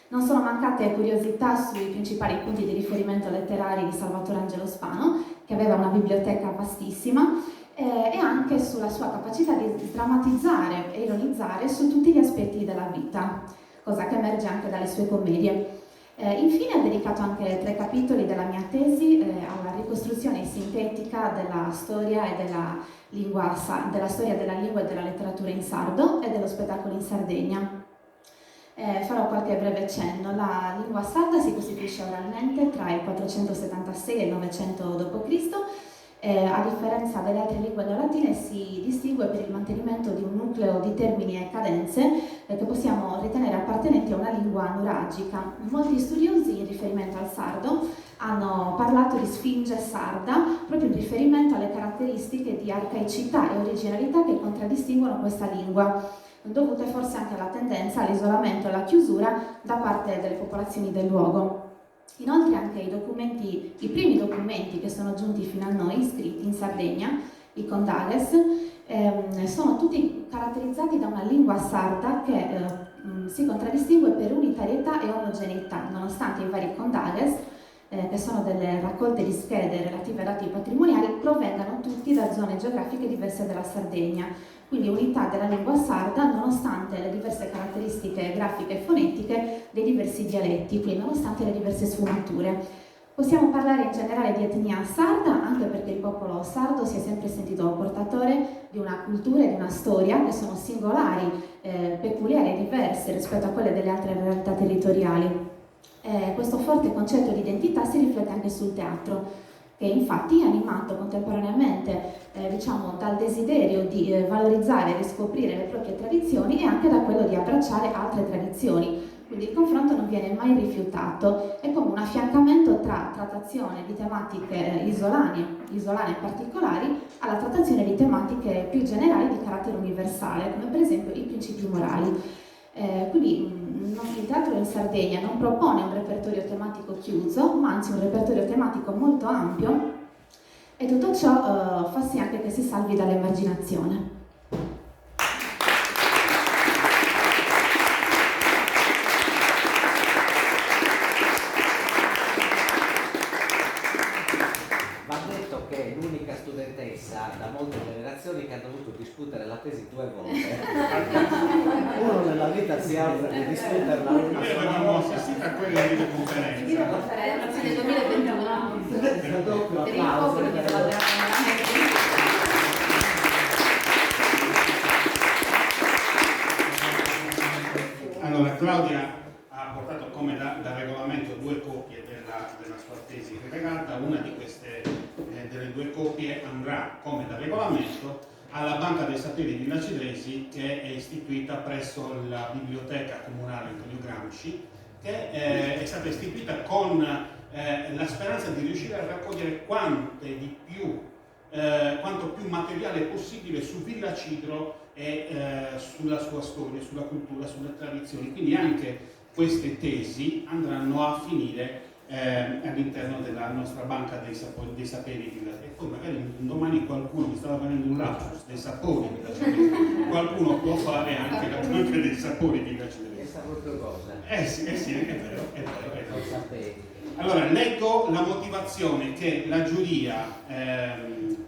Non sono mancate curiosità sui principali punti di riferimento letterari di Salvatore Angelo Spano, che aveva una biblioteca vastissima, e anche sulla sua capacità di drammatizzare e ironizzare su tutti gli aspetti della vita, cosa che emerge anche dalle sue commedie. Infine ho dedicato anche 3 capitoli della mia tesi alla ricostruzione sintetica della storia e della storia della lingua e della letteratura in sardo e dello spettacolo in Sardegna. Farò qualche breve cenno. La lingua sarda si costituisce oralmente tra il 476 e il 900 d.C. A differenza delle altre lingue neolatine si distingue per il mantenimento di un nucleo di termini e cadenze che possiamo ritenere appartenenti a una lingua nuragica. Molti studiosi in riferimento al sardo hanno parlato di sfinge sarda proprio in riferimento alle caratteristiche di arcaicità e originalità che contraddistinguono questa lingua, dovute forse anche alla tendenza all'isolamento e alla chiusura da parte delle popolazioni del luogo. Inoltre anche i primi documenti che sono giunti fino a noi, scritti in Sardegna, i condages, sono tutti caratterizzati da una lingua sarda che si contraddistingue per unitarietà e omogeneità, nonostante i vari condages, che sono delle raccolte di schede relative a dati patrimoniali, provengano tutti da zone geografiche diverse della Sardegna. quindi unità della lingua sarda nonostante le diverse caratteristiche grafiche e fonetiche dei diversi dialetti, quindi nonostante le diverse sfumature. Possiamo parlare in generale di etnia sarda anche perché il popolo sardo si è sempre sentito portatore di una cultura e di una storia che sono singolari, peculiari e diverse rispetto a quelle delle altre realtà territoriali. Questo forte concetto di identità si riflette anche sul teatro, che infatti è animato contemporaneamente dal desiderio di valorizzare e riscoprire le proprie tradizioni e anche da quello di abbracciare altre tradizioni. Quindi il confronto non viene mai rifiutato, è come un affiancamento tra trattazione di tematiche isolane particolari alla trattazione di tematiche più generali di carattere universale, come per esempio i principi morali. Quindi il teatro in Sardegna non propone un repertorio tematico chiuso, ma anzi un repertorio tematico molto ampio, e tutto ciò fa sì anche che si salvi dall'emarginazione. L'unica studentessa da molte generazioni che ha dovuto discutere la tesi 2 volte. Uno nella vita si offre di discuterla una Noi avevamo assistito a quella videoconferenza. Videoconferenza nel 2021. doppio Per il applauso. popolo che lavorava Allora, Claudia ha portato come da regolamento 2 copie della sua tesi relegata. Una di queste delle 2 copie andrà come da regolamento alla Banca dei Saperi di Villa Cidresi, che è istituita presso la Biblioteca Comunale Antonio Gramsci, che è stata istituita con la speranza di riuscire a raccogliere quanto più materiale possibile su Villa Cidro e sulla sua storia, sulla cultura, sulle tradizioni. Quindi anche queste tesi andranno a finire all'interno della nostra banca dei saperi e poi magari domani qualcuno mi stava venendo un lapsus dei sapori qualcuno può fare anche la banca dei sapori di Questa proprio cosa. sì, è vero. Allora, leggo la motivazione che la giuria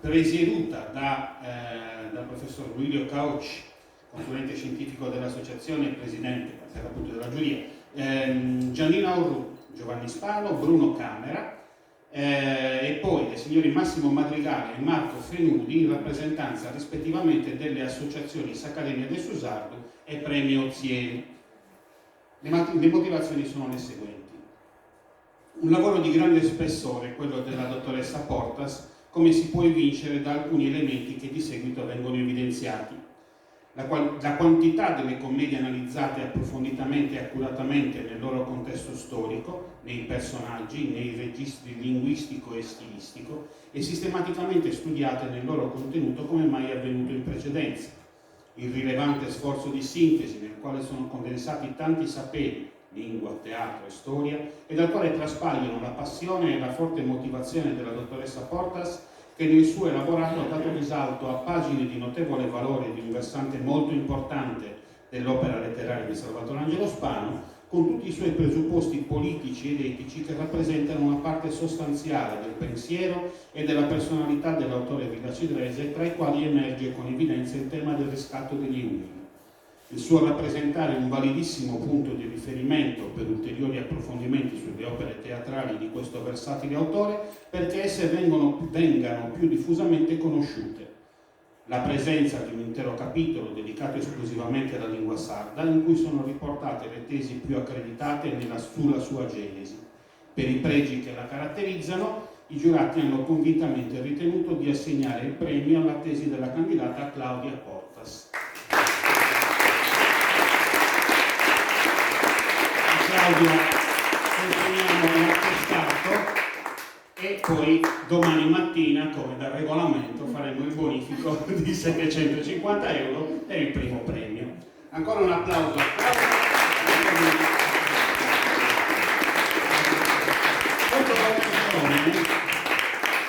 presieduta dal professor Guido Cauci, consulente scientifico dell'associazione e presidente per appunto della giuria, Giannina Orru, Giovanni Spano, Bruno Camera e poi dei signori Massimo Madrigale e Marco Fenudi in rappresentanza rispettivamente delle associazioni S'Accademia del Susardo e Premio Ozieri. Le motivazioni sono le seguenti. Un lavoro di grande spessore, quello della dottoressa Portas, come si può evincere da alcuni elementi che di seguito vengono evidenziati. La quantità delle commedie analizzate approfonditamente e accuratamente nel loro contesto storico, nei personaggi, nei registri linguistico e stilistico, e sistematicamente studiate nel loro contenuto come mai è avvenuto in precedenza. Il rilevante sforzo di sintesi nel quale sono condensati tanti saperi, lingua, teatro e storia, e dal quale traspaiono la passione e la forte motivazione della dottoressa Portas, che nel suo elaborato ha dato risalto a pagine di notevole valore di un versante molto importante dell'opera letteraria di Salvatore Angelo Spano, con tutti i suoi presupposti politici ed etici che rappresentano una parte sostanziale del pensiero e della personalità dell'autore villacidrese, tra i quali emerge con evidenza il tema del riscatto degli ultimi. Il suo rappresentare un validissimo punto di riferimento per ulteriori approfondimenti sulle opere teatrali di questo versatile autore, perché esse vengano più diffusamente conosciute. La presenza di un intero capitolo dedicato esclusivamente alla lingua sarda, in cui sono riportate le tesi più accreditate sulla sua genesi. Per i pregi che la caratterizzano, i giurati hanno convintamente ritenuto di assegnare il premio alla tesi della candidata Claudia Portas. Claudia consegniamo l'attestato e poi domani mattina, come da regolamento, faremo il bonifico di 750 euro per il primo premio. Ancora un applauso a Claudia.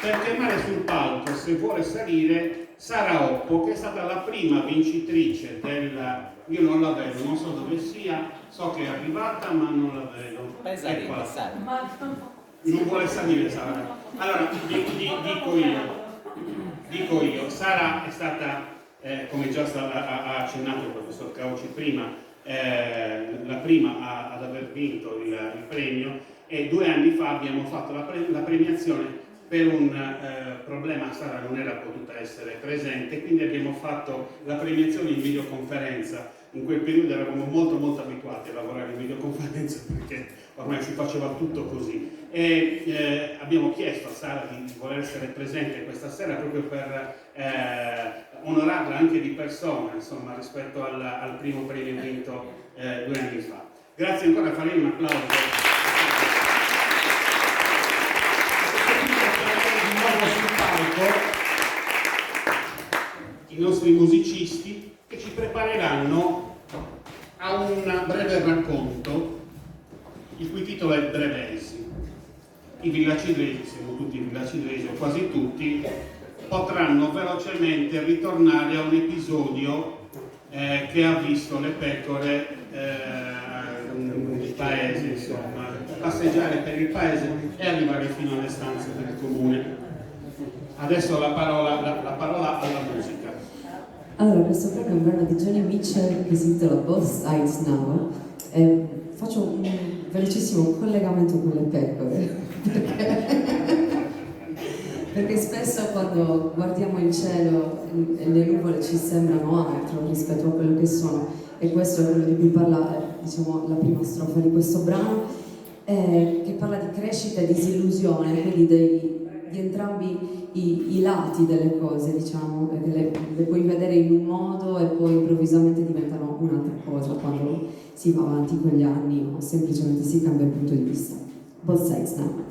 Per chiamare sul palco, se vuole salire, Sara Oppo, che è stata la prima vincitrice del... Io non la vedo, non so dove sia, so che è arrivata ma non la vedo. Pesarino, Sara. Non vuole salire Sara. Allora, dico io, Sara è stata come già ha accennato il professor Cauci prima, la prima ad aver vinto il premio, e 2 anni fa abbiamo fatto la premiazione. Per un problema Sara non era potuta essere presente, quindi abbiamo fatto la premiazione in videoconferenza. In quel periodo eravamo molto abituati a lavorare in videoconferenza perché ormai si faceva tutto così, e abbiamo chiesto a Sara di voler essere presente questa sera proprio per onorarla anche di persona, insomma, rispetto al primo premio vinto 2 anni fa. Grazie ancora, farei un applauso. I nostri musicisti che ci prepareranno a un breve racconto il cui titolo è Brevesi. I villacidresi, siamo tutti villacidresi o quasi tutti, potranno velocemente ritornare a un episodio che ha visto le pecore nel paese, insomma, passeggiare per il paese e arrivare fino alle stanze del comune. Adesso la parola alla musica. Allora, questo brano è un brano di Johnny Mitchell che si intitola Both Sides Now. Faccio un velocissimo collegamento con le pecore, perché spesso quando guardiamo il cielo le nuvole ci sembrano altro rispetto a quello che sono, e questo è quello di cui parla, diciamo, la prima strofa di questo brano, che parla di crescita e disillusione, quindi di entrambi i lati delle cose, diciamo, perché le puoi vedere in un modo e poi improvvisamente diventano un'altra cosa quando si va avanti con gli anni o semplicemente si cambia il punto di vista. Both sides now.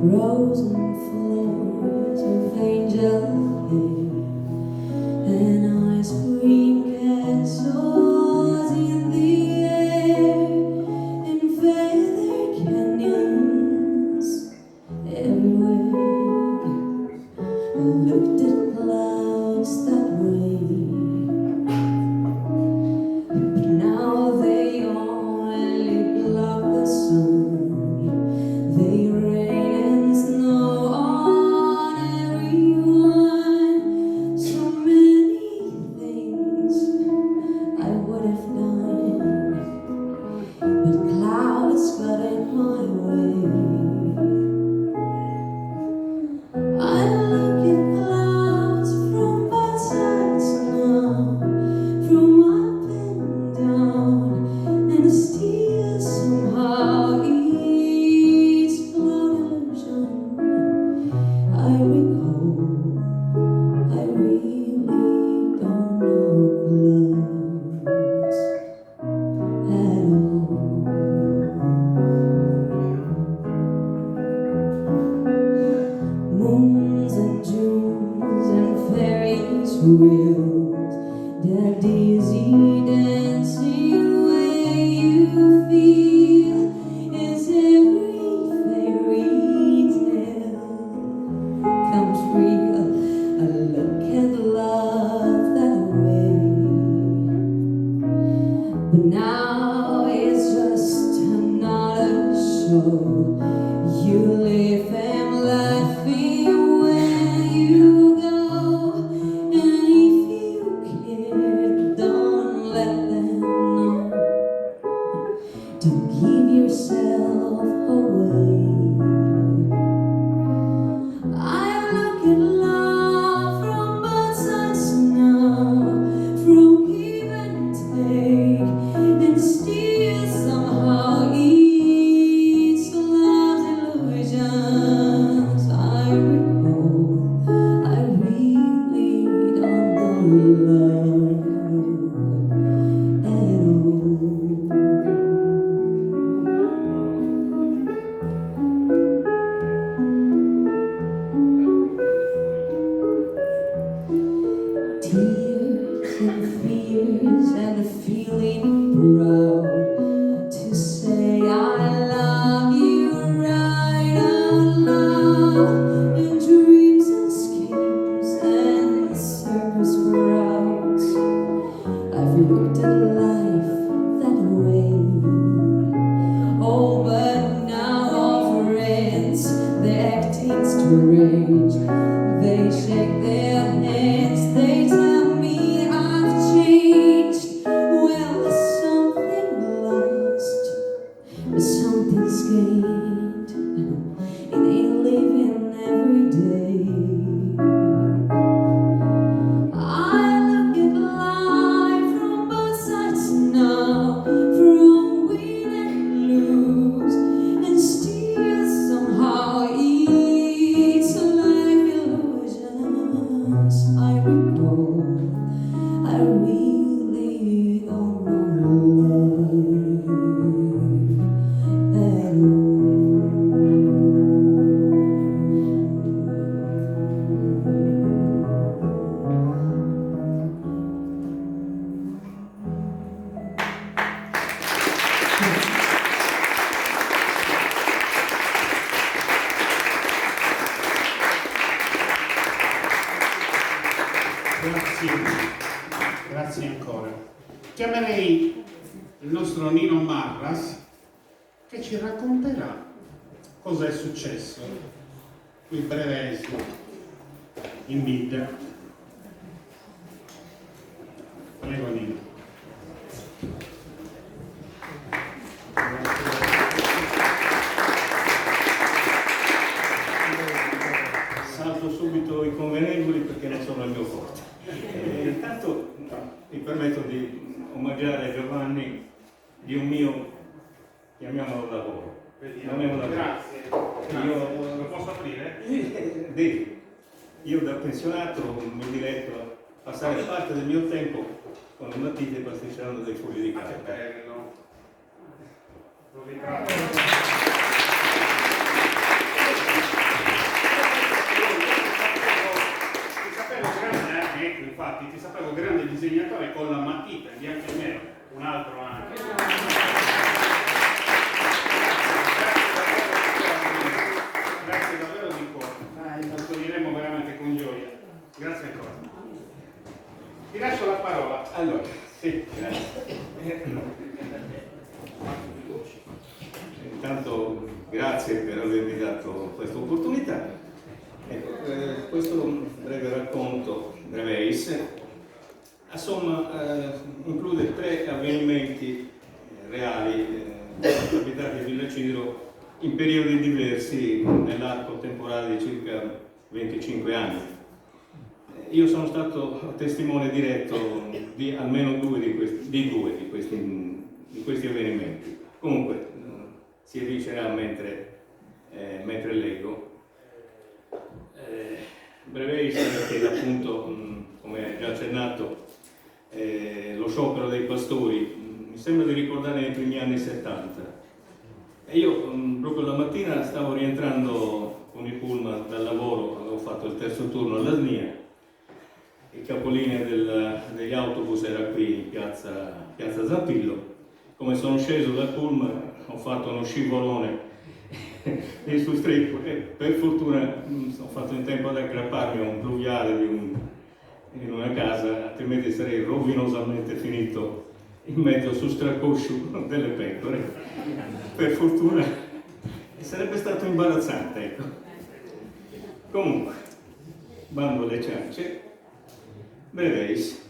Rose and flowers of angel hair and ice cream castles in the air and feather canyons everywhere. I looked at clouds that way, but now they only block the sun. They rain and snow on everyone. So many things I would have done, but clouds got in my way. I look at clouds from both sides now, from up and down, and still somehow each cloud illusion I recall. I really don't know clouds at all. Moons and Junes and Ferris wheels, that dizzy dancing way you feel is every fairy tale comes real. I look at love that way, but now it's just another show. You live and laughing when you go, and if strange. They shake their heads, they tell me I've changed. Well, there's something lost, but something's gained. It ain't living every day. I look at life from both sides now, from win and lose, and still somehow it's a life illusions. I recall, I really don't know life at all. Grazie ancora. Chiamerei il nostro Nino Marras che ci racconterà cosa è successo qui brevesi in vita. Prego Nino. Salto subito i convenevoli perché non sono il mio forte. Intanto mi permetto di omaggiare Giovanni di un mio, chiamiamolo lavoro. Grazie. Lo posso aprire? Devi. Io da pensionato mi diletto a passare parte del mio tempo con le matite pasticciando dei fogli di carta. Che bello. Ti sapevo grande, ecco, infatti, ti sapevo grande disegnatore con la matita in bianco e nero, un altro anche. Grazie davvero di cuore, lo toglieremo veramente con gioia. Grazie ancora. Ti lascio la parola. Allora, Sì. grazie. Intanto grazie per avermi dato questa opportunità. Ecco, questo breve racconto, Breveis, insomma, include 3 avvenimenti reali capitati a Villa Ciro in periodi diversi nell'arco temporale di circa 25 anni. Io sono stato testimone diretto di almeno 2 di questi avvenimenti. Comunque si evincerà mentre leggo. Breveis perché appunto, come già accennato, lo sciopero dei pastori mi sembra di ricordare nei primi anni 70. E io proprio la mattina stavo rientrando con il pullman dal lavoro, avevo fatto il terzo turno alla SNIA, il capolinea degli autobus era qui in piazza Zampillo. Come sono sceso dal pullman ho fatto uno scivolone e su stretto e per fortuna ho fatto in tempo ad aggrapparmi a un pluviale in una casa, altrimenti sarei rovinosamente finito in mezzo su stracoscio delle pecore. Per fortuna sarebbe stato imbarazzante, ecco. Comunque, bando alle ciance, Breveis.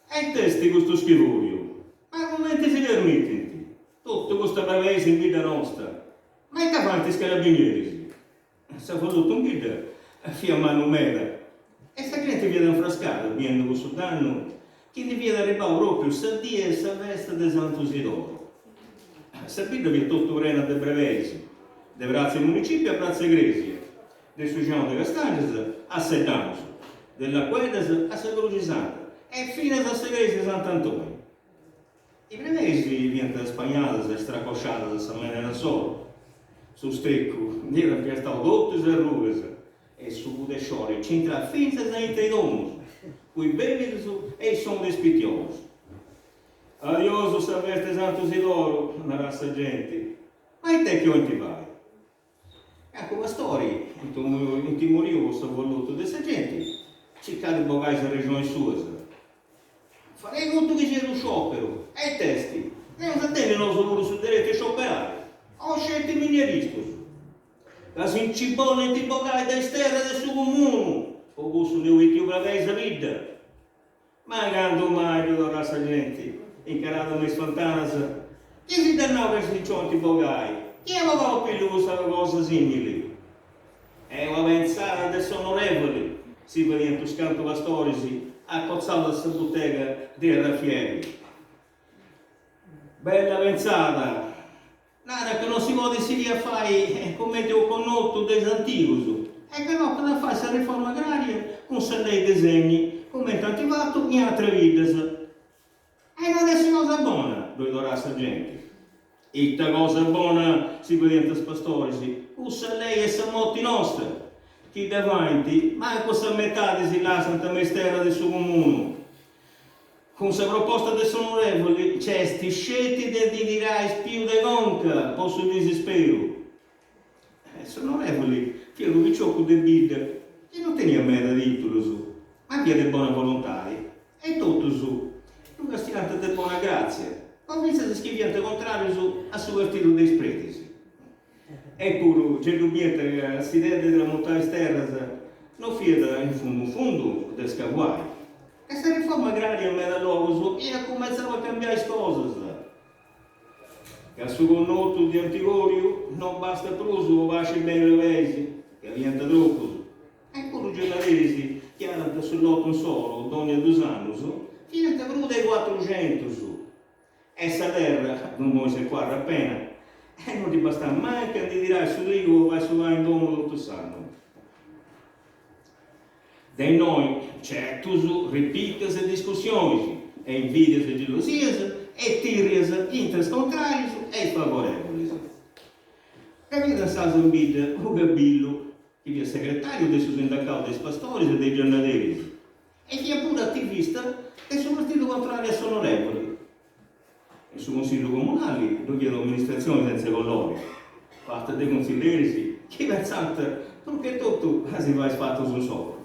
E testi questo schivoio, ma come ti si permetti? Tutto questo Breveis in vita nostra. Ma è davanti ai carabinieri, si è voluto un guida a fiammare mera e sta gente viene infrascata, viene questo danno, che ne viene arrivato proprio sa dia e sa veste di Santo Isidoro. Sapete che tutto rena de Brevesi, de Brazzi Municipio a Brazzi Gresia, de Sugiano de Castagnes a Sedanos, della Quedas a Segrugi Santa e fino a Segresi di Sant'Antonio. I Brevesi viene spagnati e stracosciati da Samene da Solo. Su stecco, era piastato dotte e ruvese, e su de sciore c'entra finza da intredomus, cui bevi e sono despitiosi. Adioso salveste Santo Isidoro, una razza gente, ma e te che oggi vai? Ecco la storia, in timorio vostro voluto di questa gente, cercate di bogare la regione sua. Farei conto che c'è lo sciopero, e i testi, non si attendono solo sul diritto di scioperare. Ho scelto i minieristi. che si incibone di bogai da esterra del suo comune, o gusto ne vuoi più bravare la vita. Ma quando mai vedo la gente, incarato le sfantanze, chi si dannava per si cionti bogai? Chi aveva più cosa simili? E la pensata del onorevole, si vede in Toscanto Pastorisi, a cozzare la bottega dei Raffieri. Bella pensata, nada che non si può decidere a fare come ho conosciuto dei antichi, e che no, che la fa questa riforma agraria con dei disegni, come tanti fatto in altre vite. E non è cosa buona, dove dovrà la gente. E questa cosa buona si vede in Pastorisi, usa lei e sa molti nostri, chi davanti, manco sa metà si lascia la mistera del suo comune. Con questa proposta del suo onorevole, c'è sti scelti di dirai più de conca, posso desispero. Sono onorevoli, che lo diciocco del bid, che non tenia me da titolo su, ma via di buona volontà, e tutto su, un castigante di buona grazia. Ho visto che scriviente contrario su a sovvertire dei spretisi. Eppure, c'è l'ubietta che la sidere della montagna esterna non fieda in fondo del scaguai. Questa riforma agraria mi da luogo su e ha cominciato a cambiare le cose. Che al suo connotto di Antigorio non basta più su vasce bene le vesi, che diventa troppo. Eppure i giornalisti che hanno sull'otto un solo, ogni 2 anni, diventa più dei 400 su. E sta terra, non vuoi se qua appena, e non ti basta manca di dire su Rigo vai su là in domo tutto sanno. Dei noi c'è tu ripicas e discussioni, e invidias e gelosias, e tirrias inter contrarios e favorevoli. Capite sta zombida o Gabillo, che è segretario del sindacato dei pastori e dei giornalieri, e che è pure attivista del suo partito contrario a onorevoli. Il suo consiglio comunale, dove l'amministrazione senza colori, fatta dei consiglieri, che versante, perché tutto si va fatto sul solo.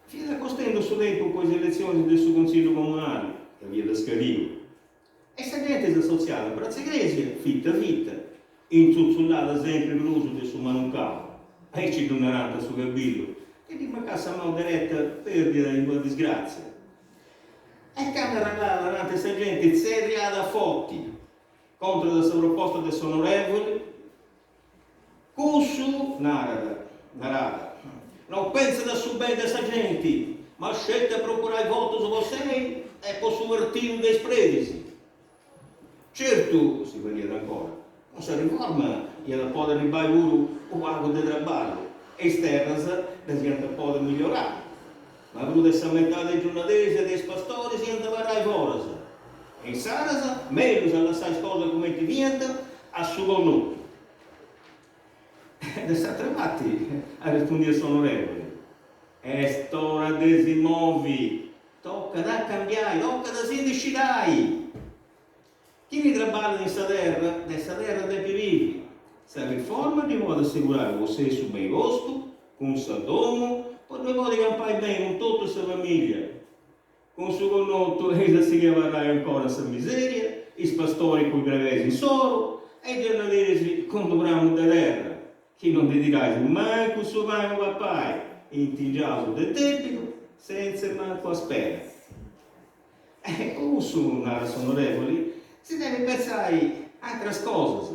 Fino a costendo sull'epoca le elezioni del suo consiglio comunale, che via da Scario. E se gente sociale, per la iglesia, fitta, inzuzzolata sempre l'uso del suo manucato, e ci donerà su Gabillo, che di mancasse a mano diretta perdita in quella disgrazia. E camera là davanti a questa gente seriata fotti contro la sua proposta del suo onorevole, Cussu narada. Non pensa da subire questa gente, ma scelta a procurare voto su voi e può sovvertire dei spredisi. Certo, si vede ancora, non si riforma, gliela può ribare o vago di traballo, esterna la gente può migliorare. Ma bruda essa metà dei giornalisti e dei pastori si andavarà fuori. E in Sarasa, meglio se lasciare cose come ti viene, a suo conto. Ed è stato trovati a rispondere al suo onorevole. È storia dei immovi, tocca da cambiare, tocca da si decidere. Chi mi trabalha nessa terra dei più vivi, se riforma di modo assicurare você su bem gosto, com seu domo, poi 2 modi campare bene con tutta la sua famiglia. Con suo connotto ella si chiamerà ancora questa miseria, i pastori con i brevesi solo, e i giornalieri con dovramo da terra. Chi non ti dirà manco il suo manco papà, intingiato del debito, senza manco aspera. E come sono onorevoli, si deve pensare a altre cose,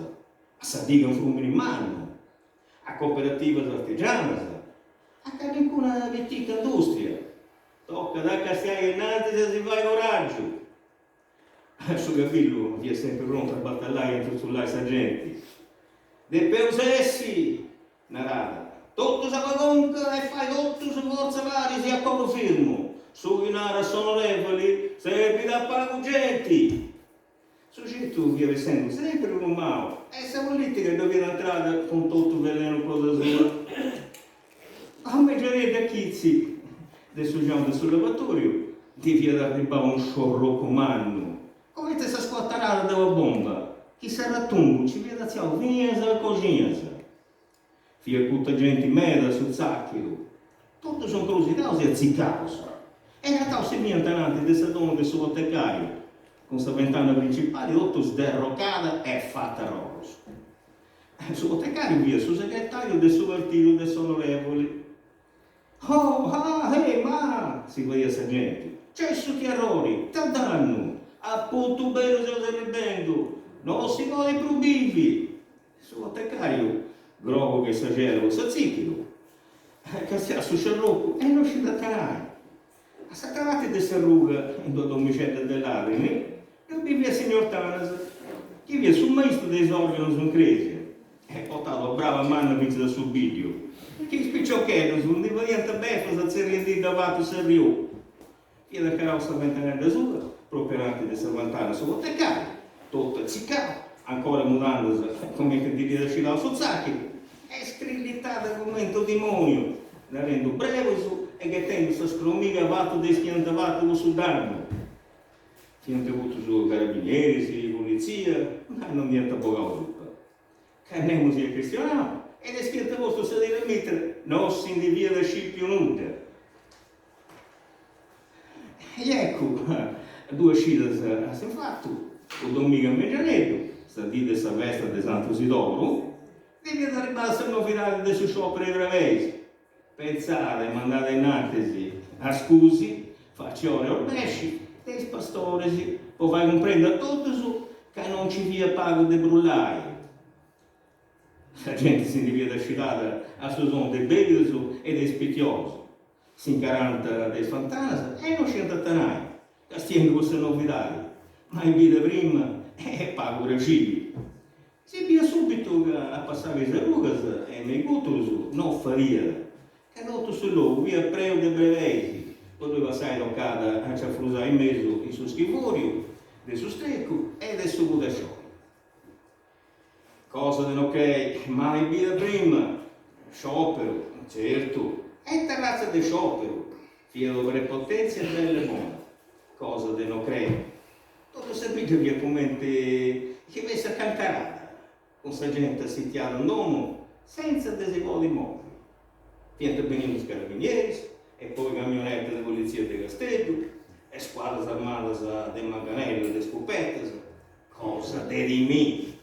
a Sadiga un frume in mano, a cooperative artigiane, a qualcuna vittica industria. Tocca da castigare innanzi se si fa in coraggio. Il suo Gabillo è sempre pronto a battagliare e intruzzolare i sergenti. De peusessi, narrata, tutto si fa conca e fai tutto su forza vari si accorro firmo. Su in ara sono onorevoli, servi da pagugenti. Soggetto vive sempre un umano, e se politica dove entrare con tutto il veleno cosa sua. Come giornate a Chizzi, del suo giorno sul lavatorio, devi arrivare un sciorro comando. Come te si squatterà dalla bomba? Chi sarà tumbo, ci vede a vinesa e coginesa. Fia tutta gente meda sul sacchio. Tutti sono curiosità e azziccaus. E in realtà si mientanante del salone del suo botteccario. Con questa ventana principale, tutto sderrocata e fatta rosa. Su botecario via, su segretario del suo partito dei onorevoli. Oh, ma, si queria essa gente, c'è su chiarori, t'danno, appunto bello se lo ridendo, non si vuole più vivi. Su botecario, grovo che esagero, s'azzichino, che sia su sciarrocco e non ci da tanai. A sacravati di Sarruga, in due domicelle dell'Arrini, non vive il signor Tanas, che vive sul maestro dei organi su un crese. E portato brava mano vince da sul video. Che spicciocchino, non dico niente beffa, se si rende davanti a Rio. Io da carrozza ventenenne sua, proprio anche di Salvantana su botecario, tutta zicata, ancora mutandosi, come che di scilare su zacchi, è scrillitata come un demonio, la rendo breve su, e che tengo sta scromiga vatto dei schiantavati su danno. Fino a avuto su carabinieri, sì, polizia, ma non niente poco. Che andiamo si questionato, e le schiette vostre se deve mettere, non si indivia da scippio nuda. E ecco, due scilte si è fatto, o domenica a Meggianetto, sta dita sta vesta di Santo Sidoro, devi dare basta novità del suo sciopero brevesi. Pensate, mandate in antesi, a scusi, faccione orbesci, dei pastori, o vai comprendere tutto su, che non ci via pago di brullai. La gente si divide scilata a suo son dei beviso e dei spicchiosi, si incaranta dei fantasmi e non scende a tanai, castiendo queste novità, ma in vita prima è pago regimi. Si via subito a passare le rugas e nei guttusi non faria, che noto sul luogo, via preo dei brevesi, poi passare toccata a ciaffrusare in mezzo il suo schivorio, del suo stecco e del suo budasciolo. Cosa di ok, mai via prima, sciopero, certo, è terrazza di sciopero, fiero per potenza e belle buone, cosa di non credo. Tutto servito via come che avesse a cantarata, con sa gente si chiama un uomo senza desigò di mobili. Pianta benino i carabinieri, e poi camionette di polizia di Castello, e squadre armate di manganello, di scopette, cosa di rimini.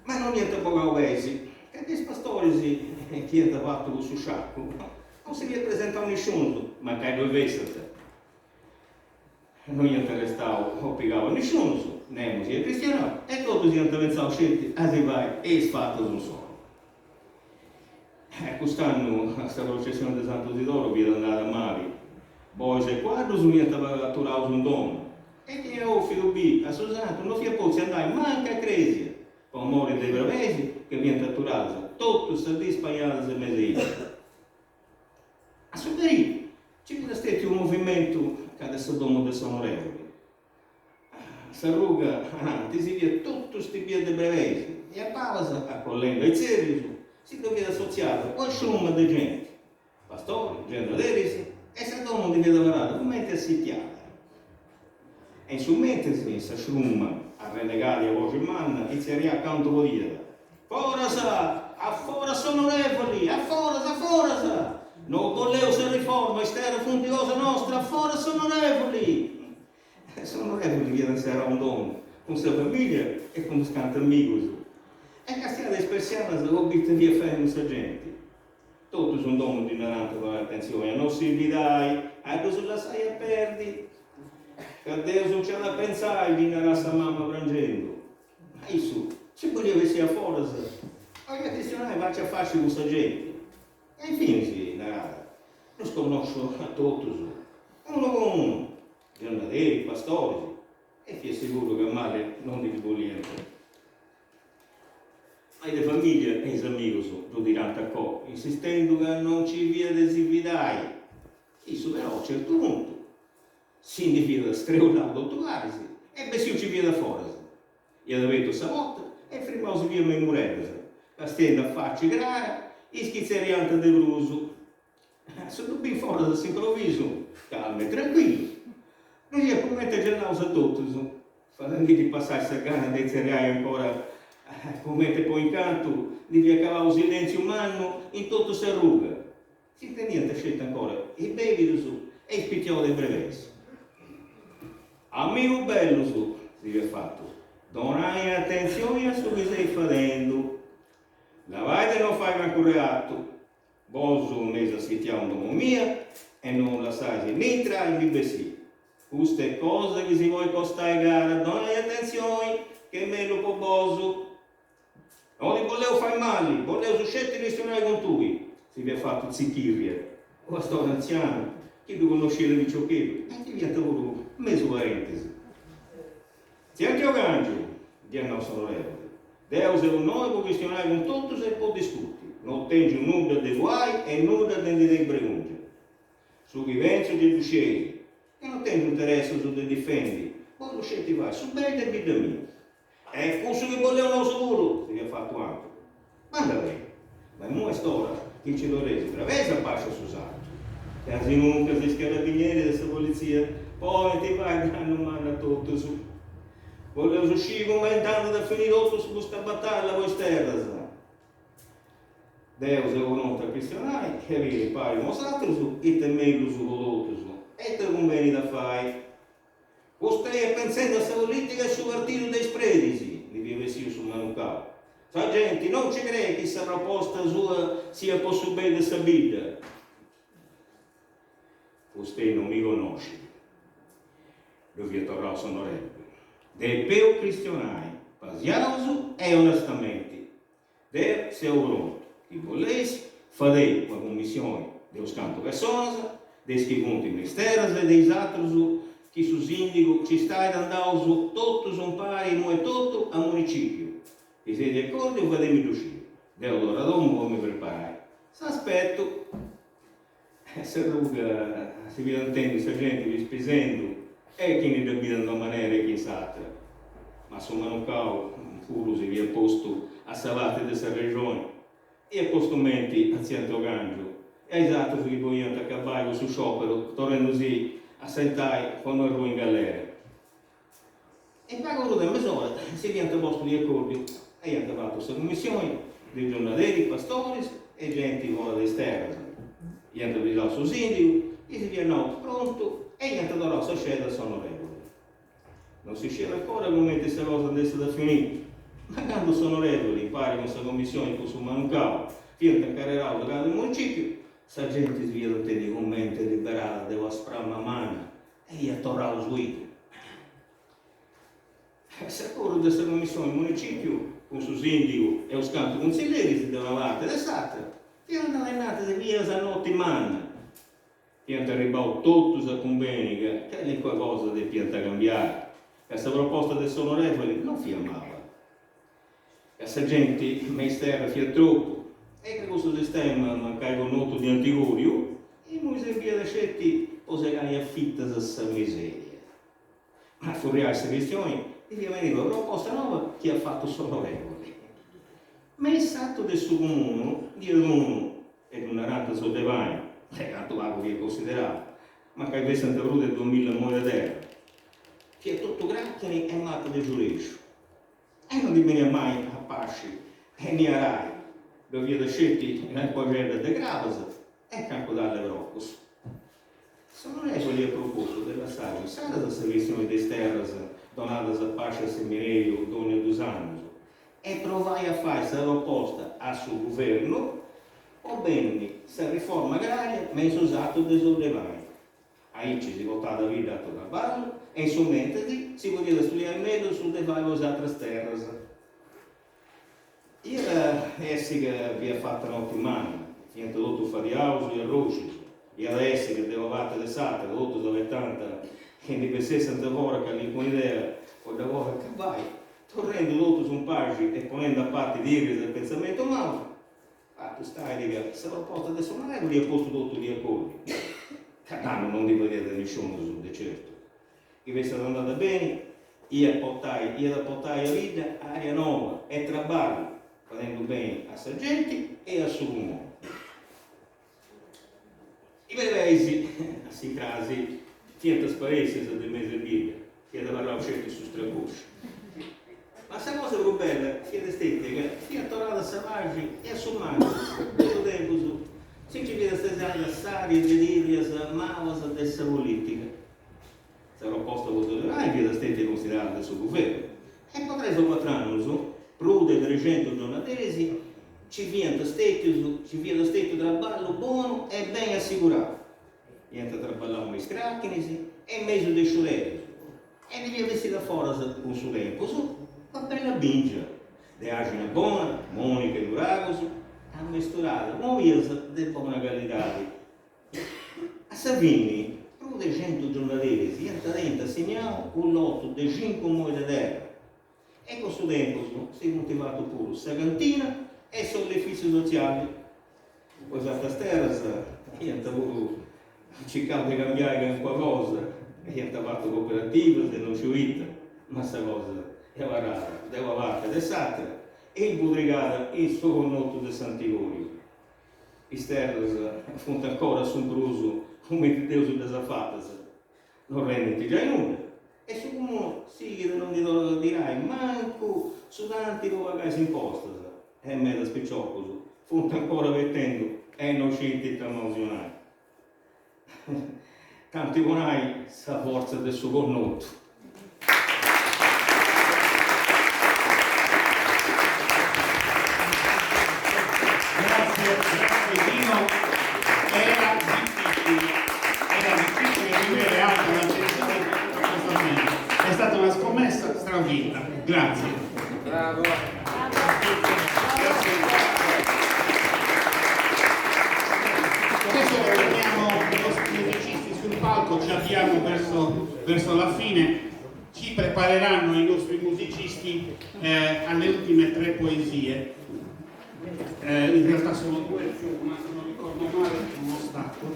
Ma non niente poco obesi, che dei pastori si chiede fatto su sciacco, non si presenta nessuno, ma che due vestate. Non niente restavo, o piegavo nessuno, nemmeno si è cristiano, e tutti si hanno pensato scelti, a si vai, e sfatto sul solo. Quest'anno, a questa processione di Santo Sidoro, vi è andata a Mari, poi se quadro su niente aveva atturato un dono, e che ho figlio B, a Susanto, non si è potuto andare manca a Cresia. Con amore dei bravesi che viene catturato, tutto sta lì spagnato se mese. A Sudarì c'è stato un movimento che adesso domo dei onorevoli. Sarruga, si via tutto sti piedi dei bravesi, e a Pavasa, a Collenda e Zerius, si doveva associare un sciumma di gente, pastori, gente derisi, e se domo deve lavorare come è assitiata. E in su mente si sciumma a renegati a voce in mano, inizierà accanto con dire forasa, a forasa onorevoli, a forasa, non volevo se riforma, estera fundiosa nostra, a forasa onorevoli. Sono onorevoli viene a essere un dono, con sua famiglia e con scante amigos. E castiate espressione se l'obite via fare questa gente. Tutto sono dono di ignorante con attenzione, non si ridai, a cosa la sai a perdi. Che Dio non c'è da pensare, viene la sua mamma prangendo. Ma su, ci voleva che sia fuori, ogni cristiano faccia facile con questa gente. E infine si, non sconosco a tutti, uno con uno, giornalieri, pastori, e ti assicuro che a male non ti niente. Ma le famiglie e i amici lo diranno a co, insistendo che non ci via desividai. Isso però a un certo punto si individua streulato dottorarsi e besio ci via da fuori. Gli ha detto stavolta e firmausi via mai muretta. La stenda a faccia grara e schizzeriante del bruso. Sono ben fuori da improvviso, calmo e tranquillo. Non gli ha promesso già a tutti, facendo di passare questa gana dei cereali ancora, come poi incanto, di via cavare un silenzio umano in tutto si arruga. Si niente scelta ancora, i bevi su e i spicchioli dei brevesi. Amico bello su, si è fatto, donai attenzione a ciò che stai facendo, Sai che non fai gran reato, boso un mese sitiamo mia e non la sai se mitra e vive sì. Queste cose che si vuoi costare gara, dai attenzione che è meglio po' boso. Non li volevo fare male, volevo suscetti questionare con tu. Si vi è fatto zittirie, o sto anziano, chi tu conoscere di ciò che e ti viene voluto mezzo parentesi. Senti o cangio, di a nostro onorevole. Deus è un noi può questionare con tutto se può discutere. Non tengo nulla di guai e nulla di pregunte. Su chi penso di uscire, che non tengo interesse su di difendi, poi lo scetti vai, su bene e vita mia. E questo che volevano solo, si è fatto anche. Manda bene, ma non è storia, chi ci dovrebbe, travesa pascia su santo. Quasi nunca si scarabinieri di questa polizia, poi ti vai non manda tutto su. Volevo uscire commentando da finire tutto su questa battaglia voi sterra. Deus è venuto a questionare, che avere pari mostrato su, e te meglio su voluto su, e te conveni da fare. Vostè pensando a questa politica e sul partito dei spredisi, mi vive io sul manucato. Sa gente, non ci crede che questa proposta sua sia possibile di sabida. Vostè non mi conosce. Io vi torrò onorevole. Del peu cristianai, pasiauso e onestamente. Del seu pronto. Chi volesse, fare una commissione dello scanto persona, dei punti misteri e dei altri che sus indico ci stai andando tutto un pari e tutto al municipio. Vi siete d'accordo o fatemi uscire? Allora dopo come preparare? S'aspetto. Se ruga, si vi intende, se gente vi spesendo, e chi ne deve da maniera chi sa. Ma insomma non cavo, pure si vi è posto a salvate di questa regione. E a costumenti a Ciento Gangio, e esatto che vogliono attaccare su sciopero, tornando così a sentare quando ero in galera. E pagano da mezz'ora, si viene a posto di accordi, e hanno fatto questa commissione dei giornalieri, pastori e gente fuori d'esterno. Gli hanno avvisato sul sindaco, e si viene pronto, e gli hanno dato la scelta sono regole. Non si sceglie ancora come questa cosa adesso da finire. Ma quando sono regoli, pari con questa commissione che su mancava, fino a incarrerà del municipio, sta gente si vede dei commenti liberata, deve sprare una mano e gli ha tornato su ito. Se corro di questa commissione il municipio, con il suo sindaco e lo scanto consiglieri, si deve lavare d'estate, fino alle nate di via a notte in mano. Fino a arrivare tutto a conveni che è qualcosa di pianta cambiare. Questa proposta del suo onorevole non fiammava. Questa gente, il mistero fia troppo, e che questo sistema manca con noto di antigorio, e noi si via da scetti o se hai affitta da questa miseria. Ma fuori a questa questione, deve venire una proposta nuova che ha fatto solo regole. Ma il satto del suo comune, di uno ed una rata sul devani, tanto vago che è considerato, ma che invece è avuto 2000 monete, che è tutto gracchiani e matto del giudicio. E non diviene mai a Pasci e né a Rai, dove vi scelti nel progetto di Gravas e campo dall'Europa. Sono regoli a proposito della saggia, sarà da servizione di terras donadas a Pasci a Seminerio Doni 2 anni e provai a fare questa proposta al suo governo o bene se riforma agraria messo usato dei sollevai. Ahí ci si votava vita a trabalho e somente si poteva studiare meglio su delle altre terre. Essi che vi ha fatto notte in mano, vi ha introdotto fariauso e roci, e adesso che devo fare le sate, tutto dove tanta, che di per 60 ore che lì con idea, o da ora che vai, tornando tutto su un pagine e ponendo a parte di del pensamento umano, tu stai di questa proposta adesso non è che gli ha posto tutto gli accordi. Canano non di vedere nessuno su di certo. Che vi sta andando bene, io da portare a vita aria nuova e trabalho, facendo bene a questa gente e al suo mondo. I paesi, a questi casi, tiene trasparenza del mese di Bibbia, che da parlare certo su stracosci. Ma questa cosa è bella, che è estetica, che è tornata a Savaggi e a Sommaggio, tutto tempo su. Se ci viene stesare serie delirias, malas dessa politica. Se proposta voterà e viene stata considerata del suo governo. E potrei su 4 anni, prude dirigenti giornalieri, ci viene stetto traballo buono e ben assicurato. Viene traballare i scracchini e mezzo di sciolero. E devi vestire fuori con suo tempo, va bene a bingia. De agina buona, monica e duragoso, a misturare muovies di buona qualità. A Savini, più di 100 giornalieri si entra segnale un lotto di 5 muori di terra. E con suo tempo si è motivato pure la cantina e l'edificio sociale. Poi a terra cercavo di cambiare qualcosa. E abbiamo fatto cooperative, non ci vita, ma questa cosa è rara, deve parte del Satra e il Budrigata il suo connotto di Sant'Ivorio. I sterres appunto ancora sombroso come Dio su desafatas, non rende già nulla. E su uno sì che non ti dirai, manco su tanti dove casi imposta, è mezzo spiccioccoso, fonte ancora vettendo, è innocente e emozionale. Tanti buonai sa forza del suo connotto. Grazie Dino. Era difficile vivere alta l'attenzione di questo momento. È stata una scommessa stravinta. Grazie. Bravo. Adesso torniamo i musicisti sul palco, ci avviamo verso la fine. Ci prepareranno i nostri musicisti alle ultime 3 poesie. In realtà sono 2, ma se non ricordo male uno stacco.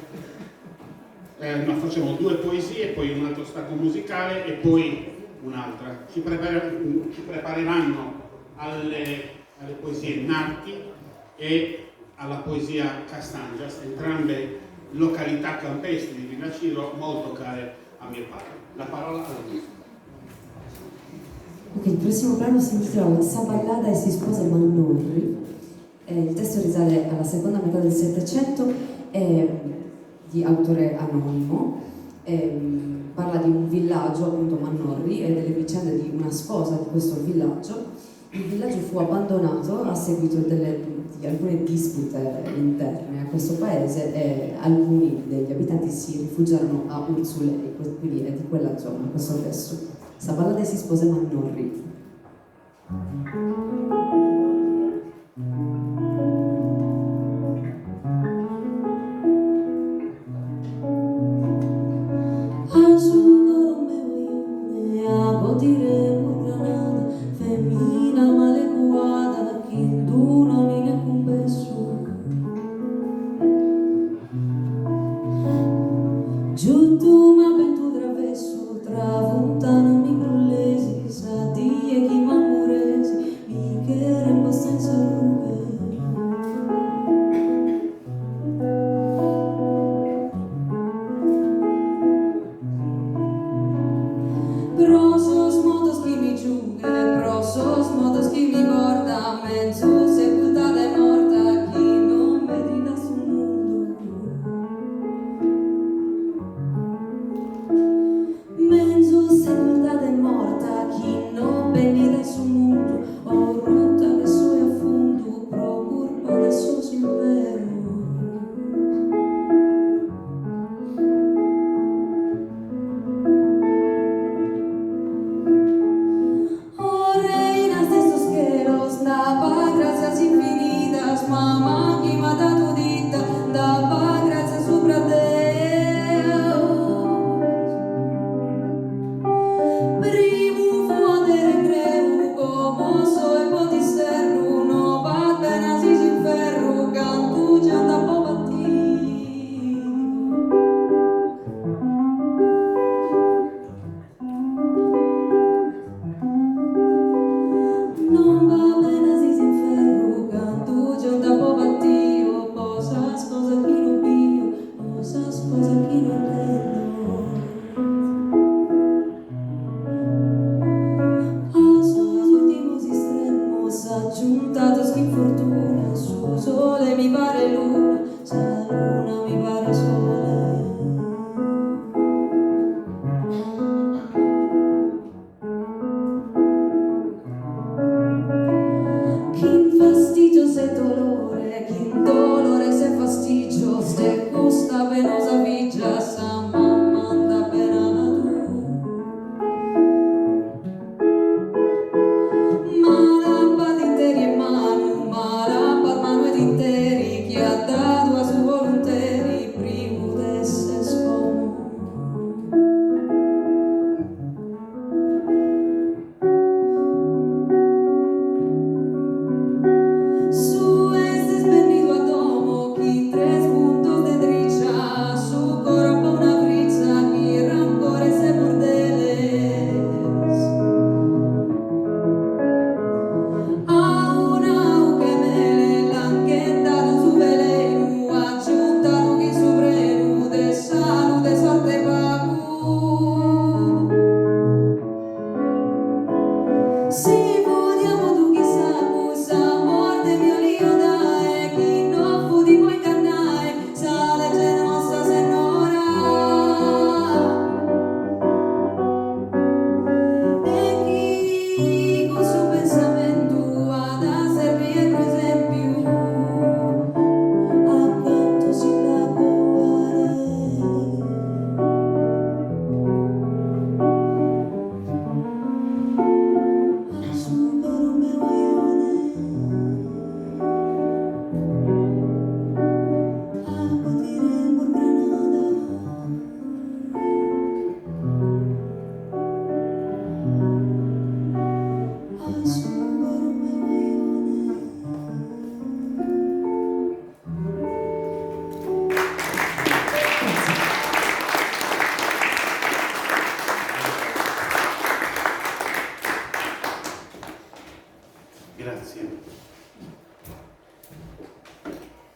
Ma facciamo 2 poesie, poi un altro stacco musicale e poi un'altra. Ci prepareranno alle poesie Narti e alla poesia Castangias, entrambe località campestri di Villa Ciro molto care a mio padre. La parola alla musica. Ok, il prossimo brano si intitola Sa ballata e si sposa Mannorri. Il testo risale alla seconda metà del Settecento, di autore anonimo. Parla di un villaggio, appunto Mannorri, e delle vicende di una sposa di questo villaggio. Il villaggio fu abbandonato a seguito di alcune dispute interne a questo paese e alcuni degli abitanti si rifugiarono a Urzulei, quindi è di quella zona questo testo. Sa ballata e si sposa Mannorri. Che fastidio se dolore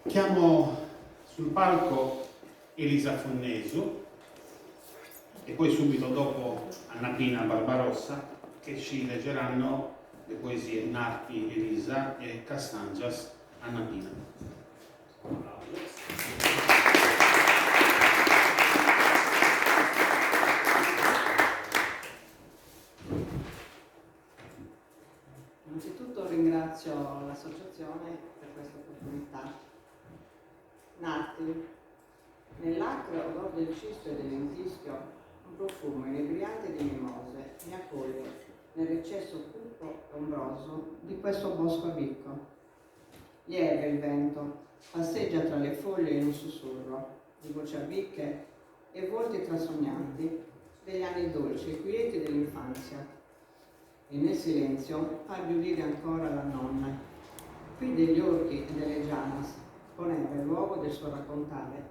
Chiamo sul palco Elisa Funnesu e poi subito dopo Anna Pina Barbarossa, che ci leggeranno le poesie Narti Elisa e Castangias Anna Pina. Innanzitutto ringrazio l'associazione per questa opportunità. Narti, nell'acre odor del cisto e del lentischio, un profumo inebriante di mimose mi accoglie nel recesso cupo e ombroso di questo bosco a bicco. Lieve il vento, passeggia tra le foglie in un sussurro di voci a bicche e volti trasognanti degli anni dolci e quieti dell'infanzia. E nel silenzio farvi udire ancora la nonna, qui degli orchi e delle gianas, poneva il luogo del suo raccontare,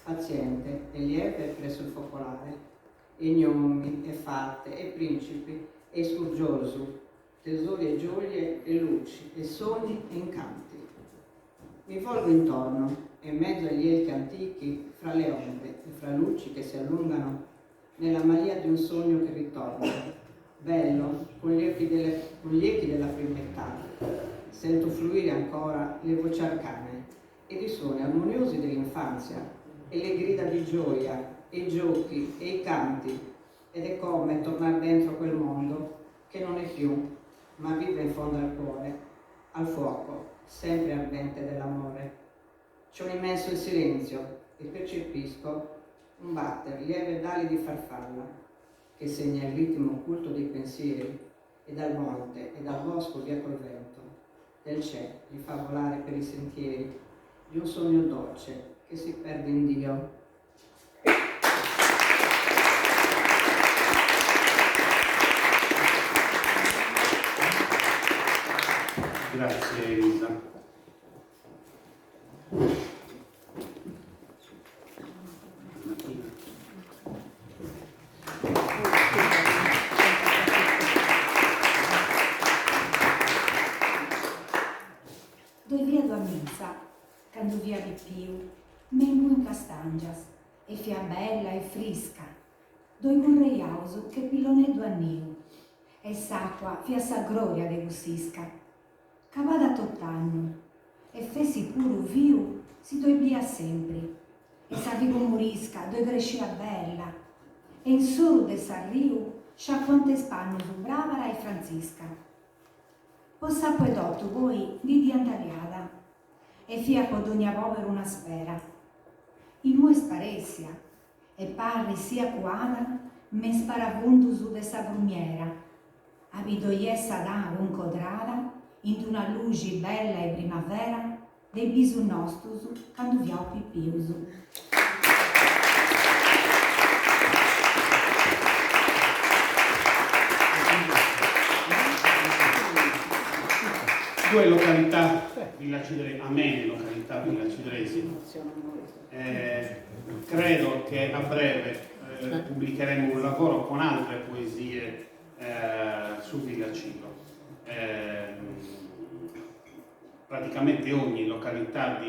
paziente e lieve presso il focolare, e gnomi e fatte e principi e surgiosu, tesori e gioie e luci e sogni e incanti. Mi volgo intorno e in mezzo agli elchi antichi, fra le ombre e fra luci che si allungano, nella malia di un sogno che ritorna, bello, con gli echi della prima età, sento fluire ancora le voci arcane ed i suoni armoniosi dell'infanzia e le grida di gioia e i giochi e i canti, ed è come tornare dentro quel mondo che non è più, ma vive in fondo al cuore, al fuoco sempre ardente dell'amore. C'è un immenso silenzio e percepisco un batter lieve d'ali di farfalla che segna il ritmo occulto dei pensieri, e dal monte e dal bosco via col vento del cielo gli fa volare per i sentieri di un sogno dolce che si perde in Dio. Grazie Elisa. Doi via do Amiza, quando via di più, mengo in Castangias, e fia bella e frisca, doi vorreiauso che pilone do anniu, e s'acqua fia sa gloria de gussisca, cavada tottanno, e fesi puru viu, si doi bia sempre, e sa vivo murisca, doi crescia bella, e in solo de sarriu, scia quante spanno su Bravara e Francisca. Possa poi dotto voi di antariada, e fia pod ogni povero una spera. In noi sparessia, e parri sia quadra, me sparavundu de sa grumiera. Abido iessa da un codrada, in una luce bella e primavera, dei bisu nostus, quando viau pipiusu. Due località villacidresi, amene località villacidresi. Credo che a breve pubblicheremo un lavoro con altre poesie sul Villacino. Praticamente ogni località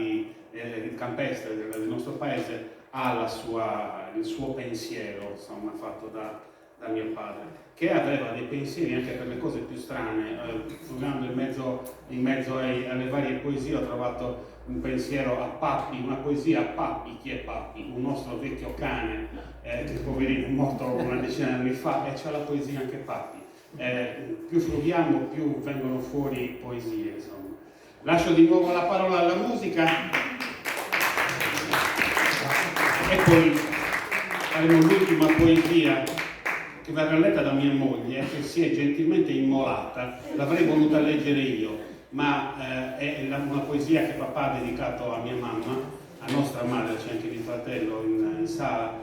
campestre del nostro paese ha il suo pensiero, insomma, fatto da mio padre, che aveva dei pensieri anche per le cose più strane. Frugando in mezzo alle varie poesie ho trovato un pensiero a Pappi, una poesia a Pappi. Chi è Pappi? Un nostro vecchio cane che poverino è morto una decina di anni fa, e c'è la poesia anche Pappi. Più frughiamo, più vengono fuori poesie, insomma. Lascio di nuovo la parola alla musica e poi faremo l'ultima poesia che verrà letta da mia moglie, che si è gentilmente immolata. L'avrei voluta leggere io, ma è una poesia che papà ha dedicato a mia mamma, a nostra madre, c'è anche mio fratello in sala,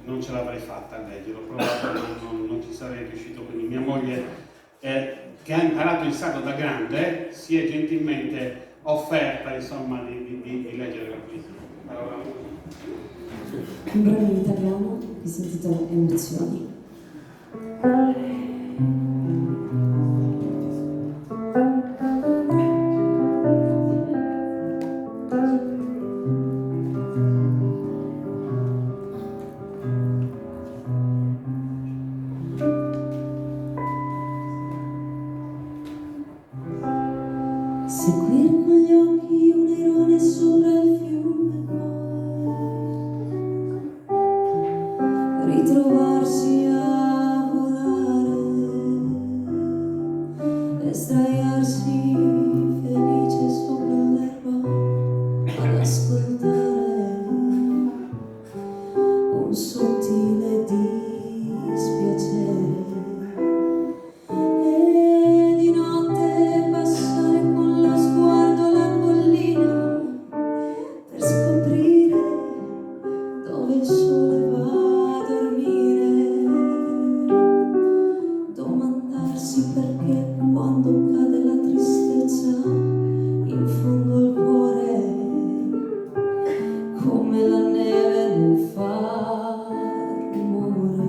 non ce l'avrei fatta a leggere, ho provato ma non ci sarei riuscito, quindi mia moglie, che ha imparato il sardo da grande, si è gentilmente offerta, insomma, di leggere la poesia. Allora, un brano in italiano che si intitola Emozioni. seguir con gli occhi un airone sopra il fiume, poi ritrovarsi a volare e sdraiarsi felice sopra l'erba ad ascoltare un sottile dispiacere. E di notte passare con lo sguardo la collina per scoprire dove il sole va a dormire. Domandarsi perché quando cade la tristezza in fondo al cuore, come la neve non fa rumore.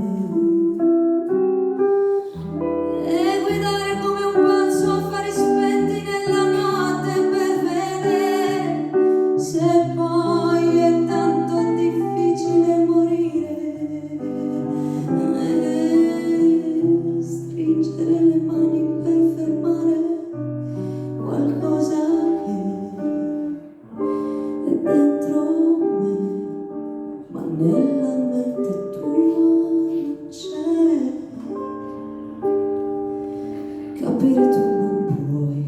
E guidare come un pazzo affari spenti nella notte per vedere se poi è tanto difficile morire. E stringere le mani per fermare qualcosa che è dentro me, ma nella mente tua non c'è. Capire tu non puoi,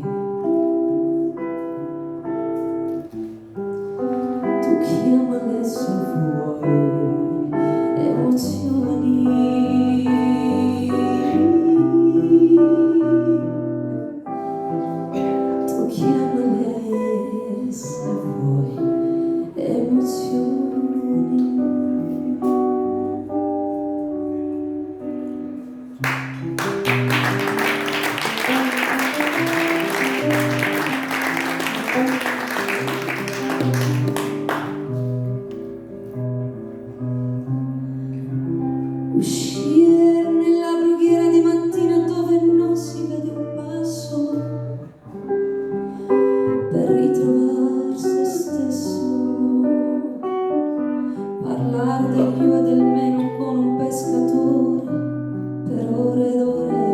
tu chiamale se vuoi emozioni. Tu chiamale se vuoi emozioni. Uscire nella brughiera di mattina dove non si vede un passo per ritrovare se stesso, parlare del più e del meno con un pescatore per ore ed ore,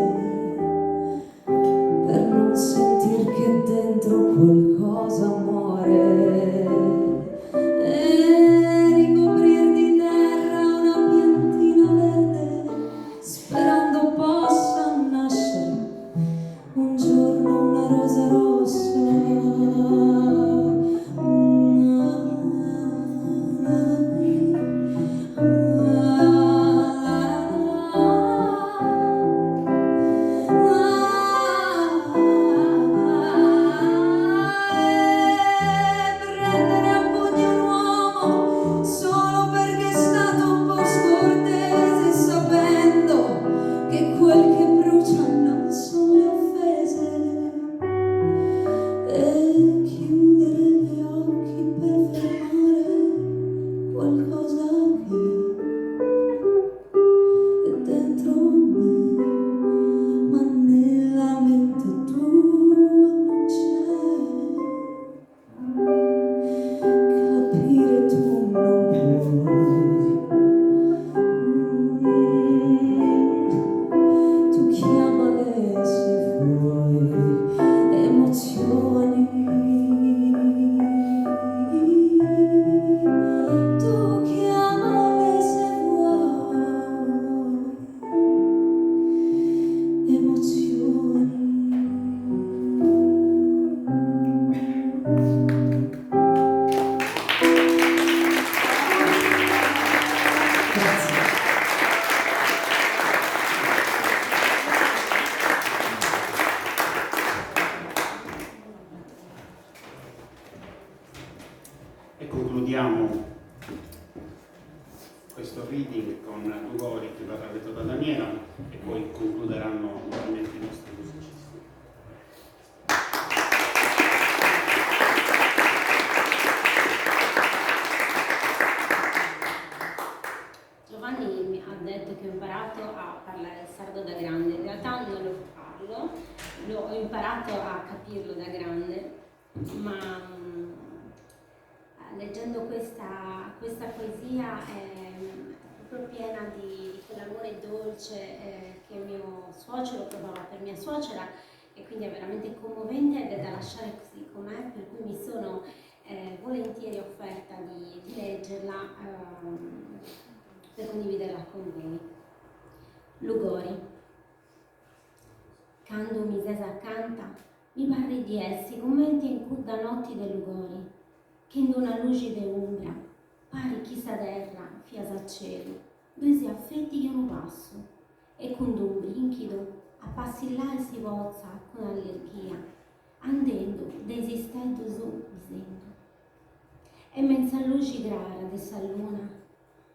per non sentir che dentro qualcosa muore. E ricoprir di terra una piantina verde, sperando possa nascere un giorno una rosa rossa. Prendere a pugni un uomo solo perché è stato un po' scortese, sapendo che quel che brucia non sono le offese. E chiudere gli occhi per fermare qualcosa che è dentro me, ma nella mente tua non c'è. Capire tu non puoi, tu chiamale se vuoi emozioni. Tu chiamale se vuoi emozioni. Grazie. E concludiamo questo reading con due cori che verrà letto da Daniela e poi concluderanno naturalmente i nostri musicisti. Giovanni mi ha detto che ho imparato a parlare il sardo da grande, in realtà non lo parlo, ho imparato a capirlo da grande, ma leggendo questa poesia è proprio piena di quell'amore dolce che mio suocero provava per mia suocera, e quindi è veramente commovente ed è da lasciare così com'è, per cui mi sono volentieri offerta di leggerla per condividerla con voi. Lugori. Quando mi sesa canta, mi parri di essi, commenti in cudda notti de Lugori, che in una lucide umbra, pari chissà terra, fiasa a cielo, dove si affetti che un passo, e con un brinchido a passi là e si vozza con allergia, andendo, desistendo su, disendo. E menza luci grara de sa luna,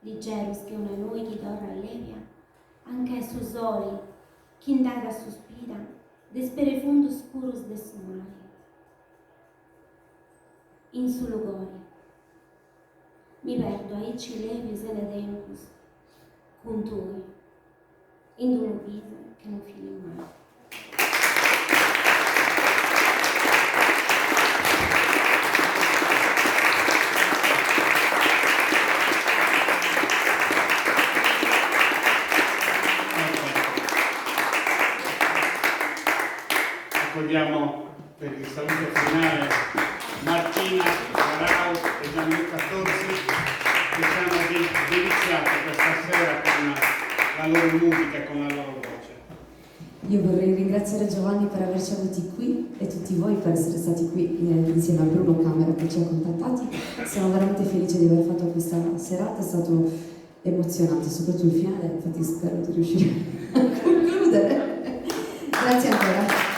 liggeros che una noi chi dorra allevia, anche su soli, chi indaga sospira, despere fundos scuros de su mare. In su Lugori, mi perdo a icci levius e ne tempus, con tui, in uno viso che non fili mai. Accogliamo per il saluto finale Martina Garau e Gianluca Torsi, che ci hanno deliziato questa sera con la loro musica e con la loro voce. Io vorrei ringraziare Giovanni per averci avuti qui e tutti voi per essere stati qui insieme a Bruno Camera che ci ha contattati. Sono veramente felice di aver fatto questa serata, è stato emozionante, soprattutto il finale, infatti spero di riuscire a concludere. Grazie ancora.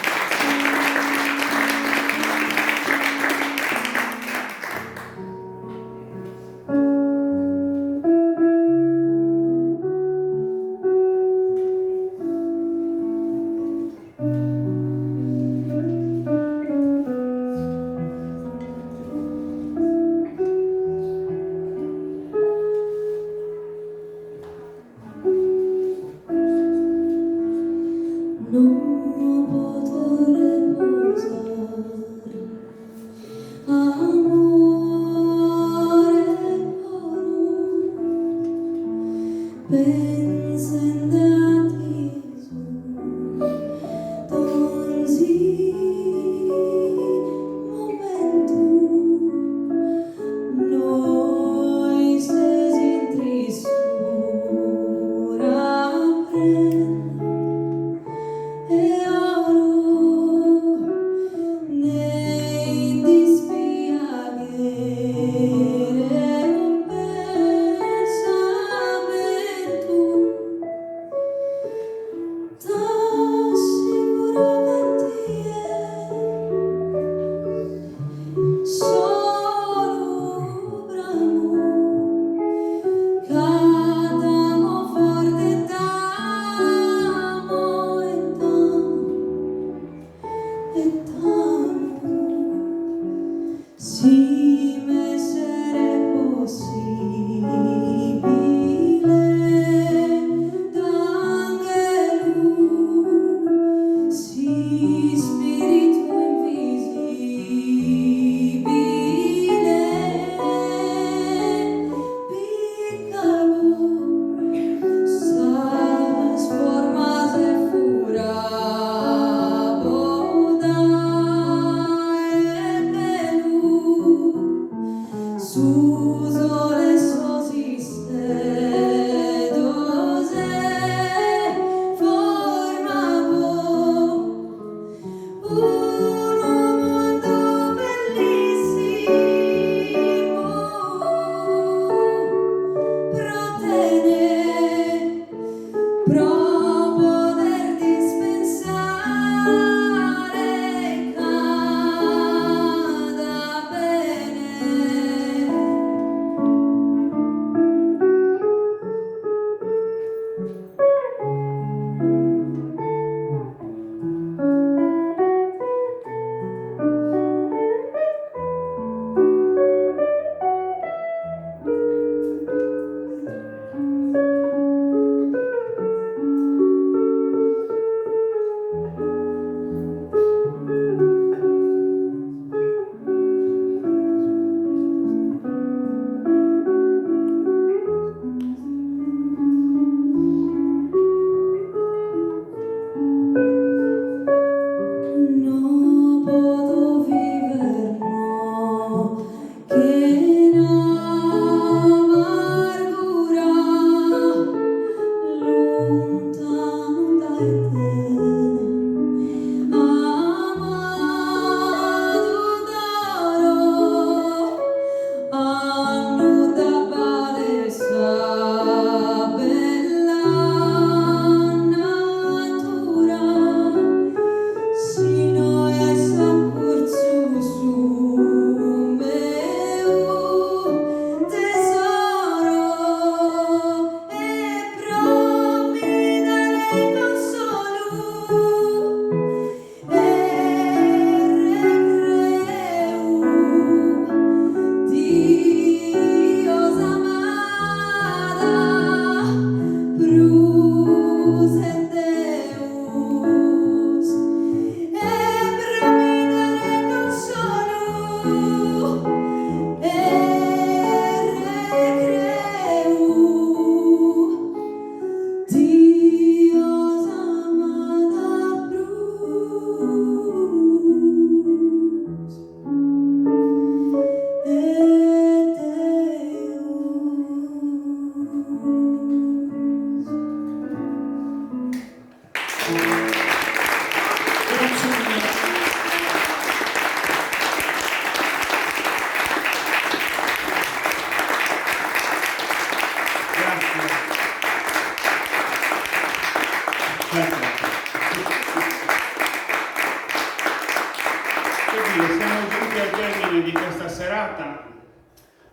conclusione di questa serata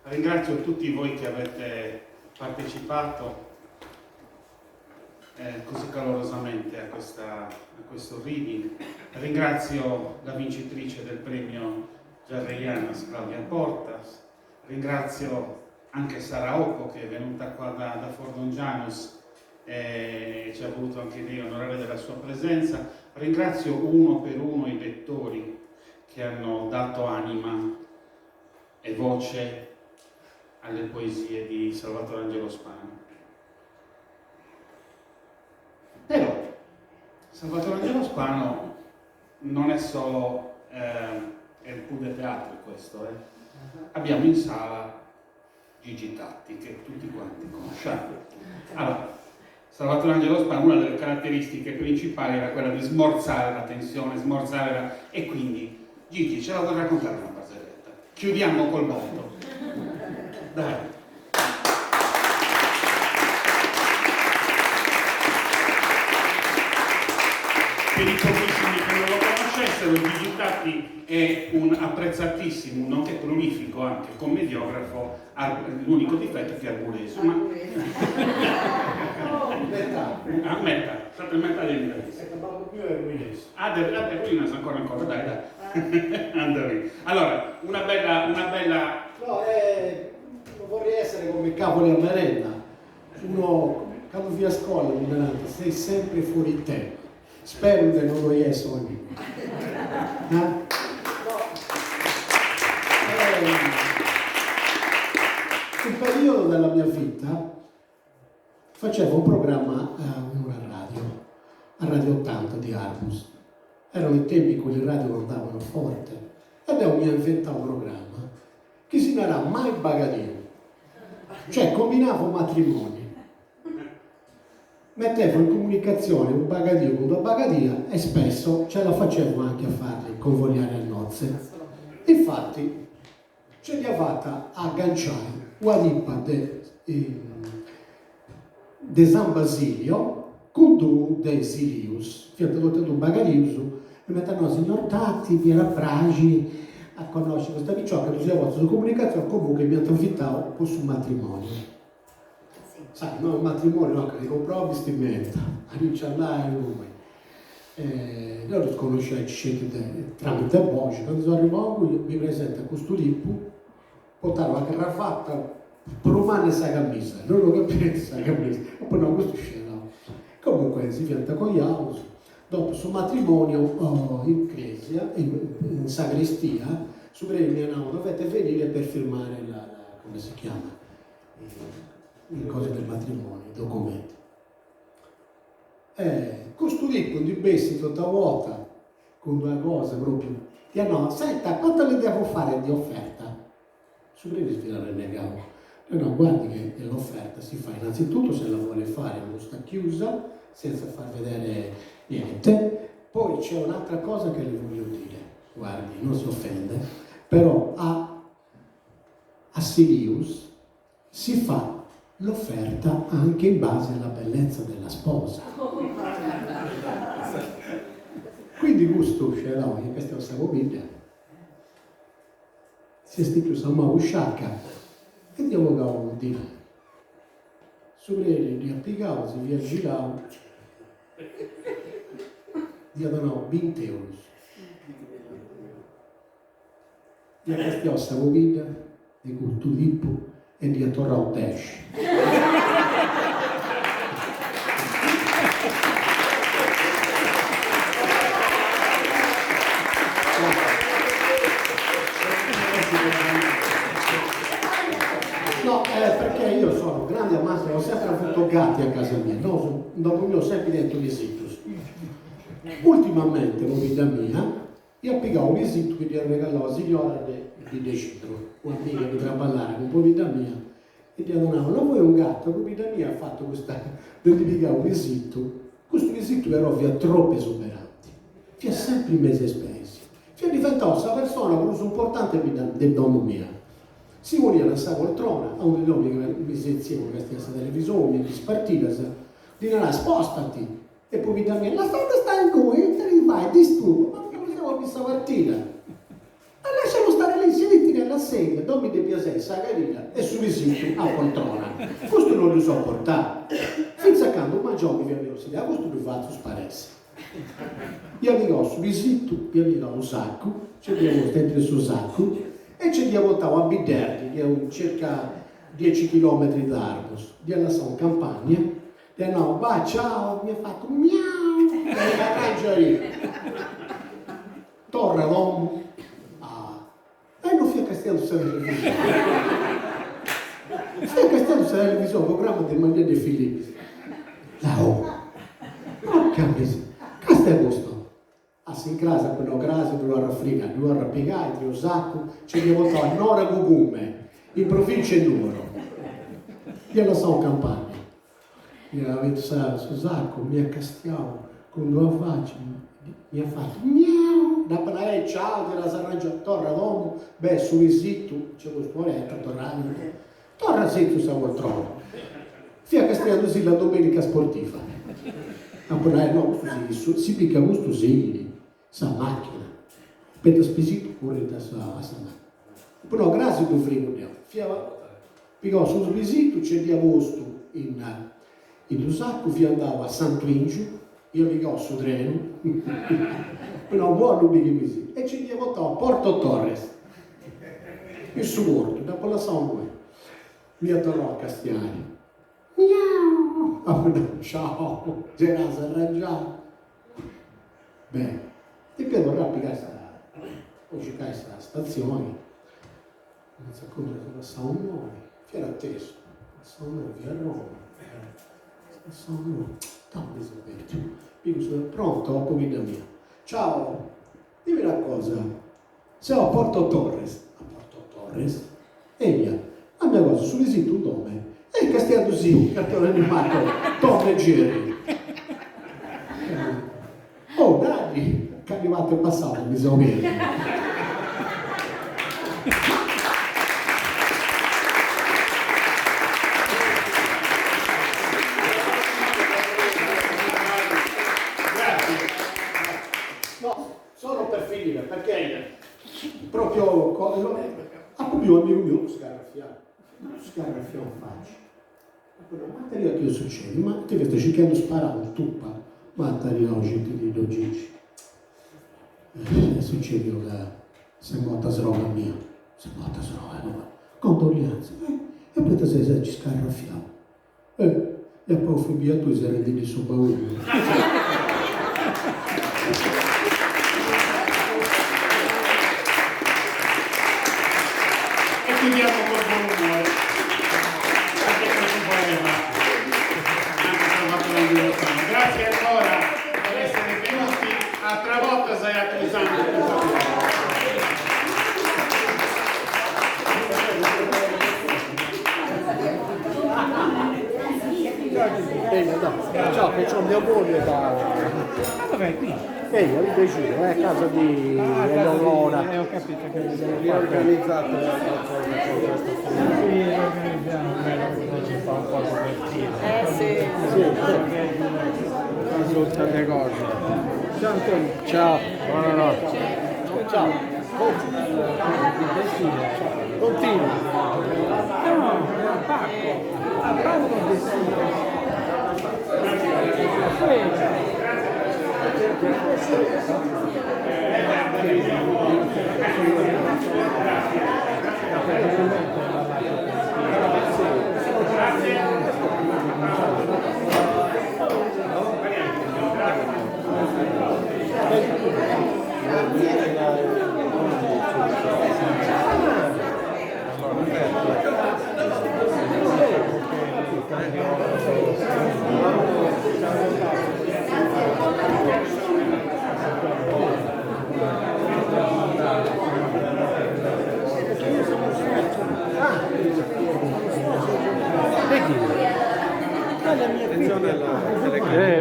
ringrazio tutti voi che avete partecipato così calorosamente a questo reading. Ringrazio la vincitrice del premio Jarreianas, Claudia Portas. Ringrazio anche Sara Oppo che è venuta qua da Fordongianus e ci ha voluto anche lei onorare della sua presenza. Ringrazio uno per uno i lettori che hanno dato anima e voce alle poesie di Salvatore Angelo Spano. Però Salvatore Angelo Spano non è solo il Pude Teatro questo. Abbiamo in sala Gigi Tatti, che tutti quanti conosciamo. Allora, Salvatore Angelo Spano, una delle caratteristiche principali era quella di smorzare la tensione, e quindi Gigi ce la vuoi raccontare una barzelletta? Chiudiamo col botto. Dai. Per i pochissimi che non lo conoscessero, Gigi Tatti è un apprezzatissimo, nonché prolifico anche commediografo. L'unico difetto è che è arburese, ma metà, state metà degli inglesi. Ruinas ancora, dai. Andare. Allora, una bella. No, non vorrei essere come Cavoli a merenda. Uno, quando vi a scuola, sei sempre fuori tempo. Spero che non lo sia oggi. Un periodo della mia vita facevo un programma in una radio, a Radio 80 di Arbus. Erano i tempi in cui le radio andavano forte ed io mi ho inventato un programma che si chiamerà Mai Bagadio, cioè combinavo matrimoni. Mettevo in comunicazione un bagadio con due bagadia e spesso ce la facevo anche a farli convogliare a nozze. Infatti ce li ha fatta agganciare Guadipa de San Basilio con due de Sirius. Fiat tutto un bagadius e mettono signor Tatti, Piera Pragi a conoscere questa picciocca, così a volte su comunicazione comunque mi hanno invitato un su matrimonio. Sai, no, un matrimonio anche di comprare vestimenta, a rinciare lui. Loro sconosciamo tramite voce, quando sono arrivato mi presenta questo tipo, portare la cravatta, per umane sa camisa, non lo capisco la camisa, e poi no, questo scena. Comunque si pianta con gli auto, dopo sul matrimonio in chiesa, in sagrestia, su breve mi hanno dovete venire per firmare come si chiama? Le cose del matrimonio, i documenti. Questo tipo di bestia tutta vuota, con due cose proprio, ti hanno, senta, quanto le devo fare di offerta? Su breve sfilare il negavo. No, guardi che l'offerta si fa innanzitutto se la vuole fare a busta chiusa, senza far vedere niente. Poi c'è un'altra cosa che le voglio dire, guardi, non si offende, però a Sirius si fa l'offerta anche in base alla bellezza della sposa. Quindi questo c'è la che questa è una Bibbia. Si è chiusa una usciacca e andiamo a un dire. Subrele li applicavo, si via giravo, gli donavo 20 euro. E a questa ossa Bibbia di culto tipo e di attorrò 10. No, perché io sono grande amante, ho sempre avuto gatti a casa mia, no? Dopo mi ho sempre detto gli esitus. Ultimamente, la vita mia, io applicavo un esito che gli regalavo a signora di Decidro, un'amica che traballava con vita mia, e gli donavano, non vuoi un gatto? La vita mia ha fatto questa, dedicavo un esito, questo esito però vi ha troppo esuberanti, vi ha sempre mesi spesi, vi è diventato questa persona con uso importante del dono mia. Si voleva la poltrona, a un uomo che mi si insieme a questa televisore, mi spartiva, dirà spostati, e poi vita mia, la strada sta in cui, te ne vai, disturbo, ma non possiamo questa partita. Ma lasciamo stare lì, si sera, dopo di piacere, Sagarina e su visito a poltrona. Questo non lo so portare. Finza quando un giorno mi viene a questo lo faccio sparesse. Io mi ho su visito, io mi ho un sacco, ci abbiamo dentro il suo sacco e ci abbiamo portato a Biderti, che è circa 10 km da Argos. Io la sono in campagna, e no, va, ciao, mi ha fatto miau, e arrangia lì. Torna l'uomo, e non fia Castello sulla televisione. Fia Castello sulla televisione, programma del Maria De Filippi. La porca miseria. Castello sto. A si incrasa quello graso, due ore a friga, 2 ore a piegare, 2 sacco, ci abbiamo fatto a Nora Gugume, in provincia di Nuoro. Io la so in campagna. Io avevo su sacco, mi accastiamo con 2 facce, mi ha fatto miau. Da lei, ciao, che la si arrangia, torna l'uomo, beh, su visito, c'è questo letto, torna zitto, sta col trono. Fia castiamo sì la domenica sportiva. Ma poi no, si picca questo sì, sa macchina. Per spesito pure da sa macchina. Poi no, grazie tu frigo, fia, piccò sul visito, c'è di agosto in un sacco, vi andavo a Sant'Ingio, io mi ho su treno, no, buono mi visito, e ci andiamo a Porto Torres, il suo morto, dopo la sangue, mi tornò a Castiani. Miau! Oh no, ciao, c'era arrangiato. Bene, e poi vorrà pigliare poi ci cai sta stazione, non so come passa un nome, fiera atteso, passa un nome, via Roma. Tanto mi sono pronto, pochina mia. Ciao, dimmi una cosa. Siamo a Porto Torres. A Porto Torres? E via. A mia cosa, su visito un nome. E Castello sì, un cartone animato, Tom e Jerry. Oh, dai, che è arrivato il passato, bisogna dire. Perché proprio a un mio amico mio scaraffiato in faccia. Ma che succede? Ma ti vedo cercando sparare un tuppa, ma ti oggi ti dico Gigi. Succede che se morta sroga mia, se morta sroga, condoglianze. E poi ti sei scaraffiato. E poi fui via tu e sei rendi su paura. Chiudiamo col buon umore, perché non si voleva, anche se ho fatto la introduzione. Grazie ancora per essere venuti, a tra volta sei accusando ciao, che c'ho mia moglie da... Vabbè, qui. Ehi, avete deciso, è a casa di Eleonora. Ho capito che riorganizzato Qui organizziamo ci fa un po' copertina. Sì. Sono tante cose. Ciao Antonio. Ciao, buonanotte. Ciao. Continua. No, a Pacco Destino.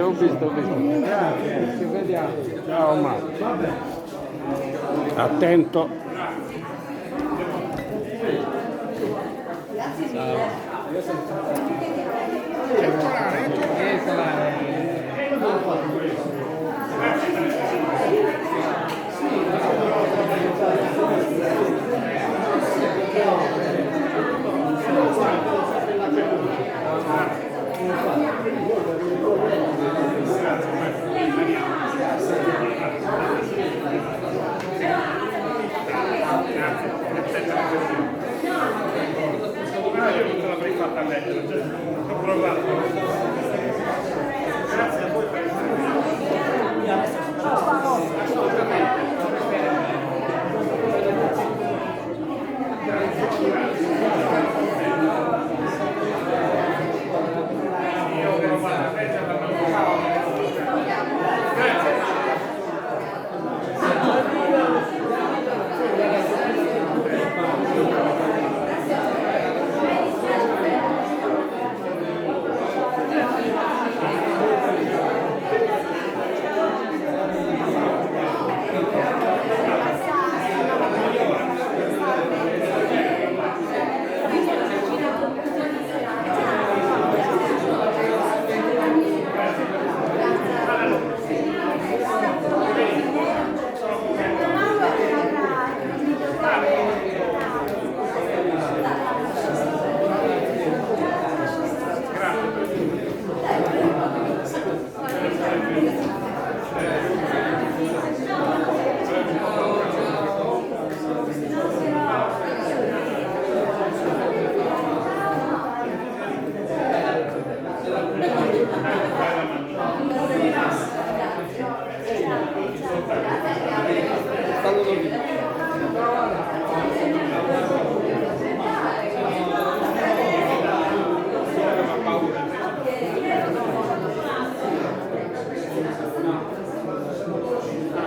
Ho visto. Grazie, ci vediamo. Ciao Marco. Attento. attenta alla questione. Io non ce l'avrei fatta a leggere, cioè, ho provato. Grazie a voi per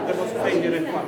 devo spegnere qua.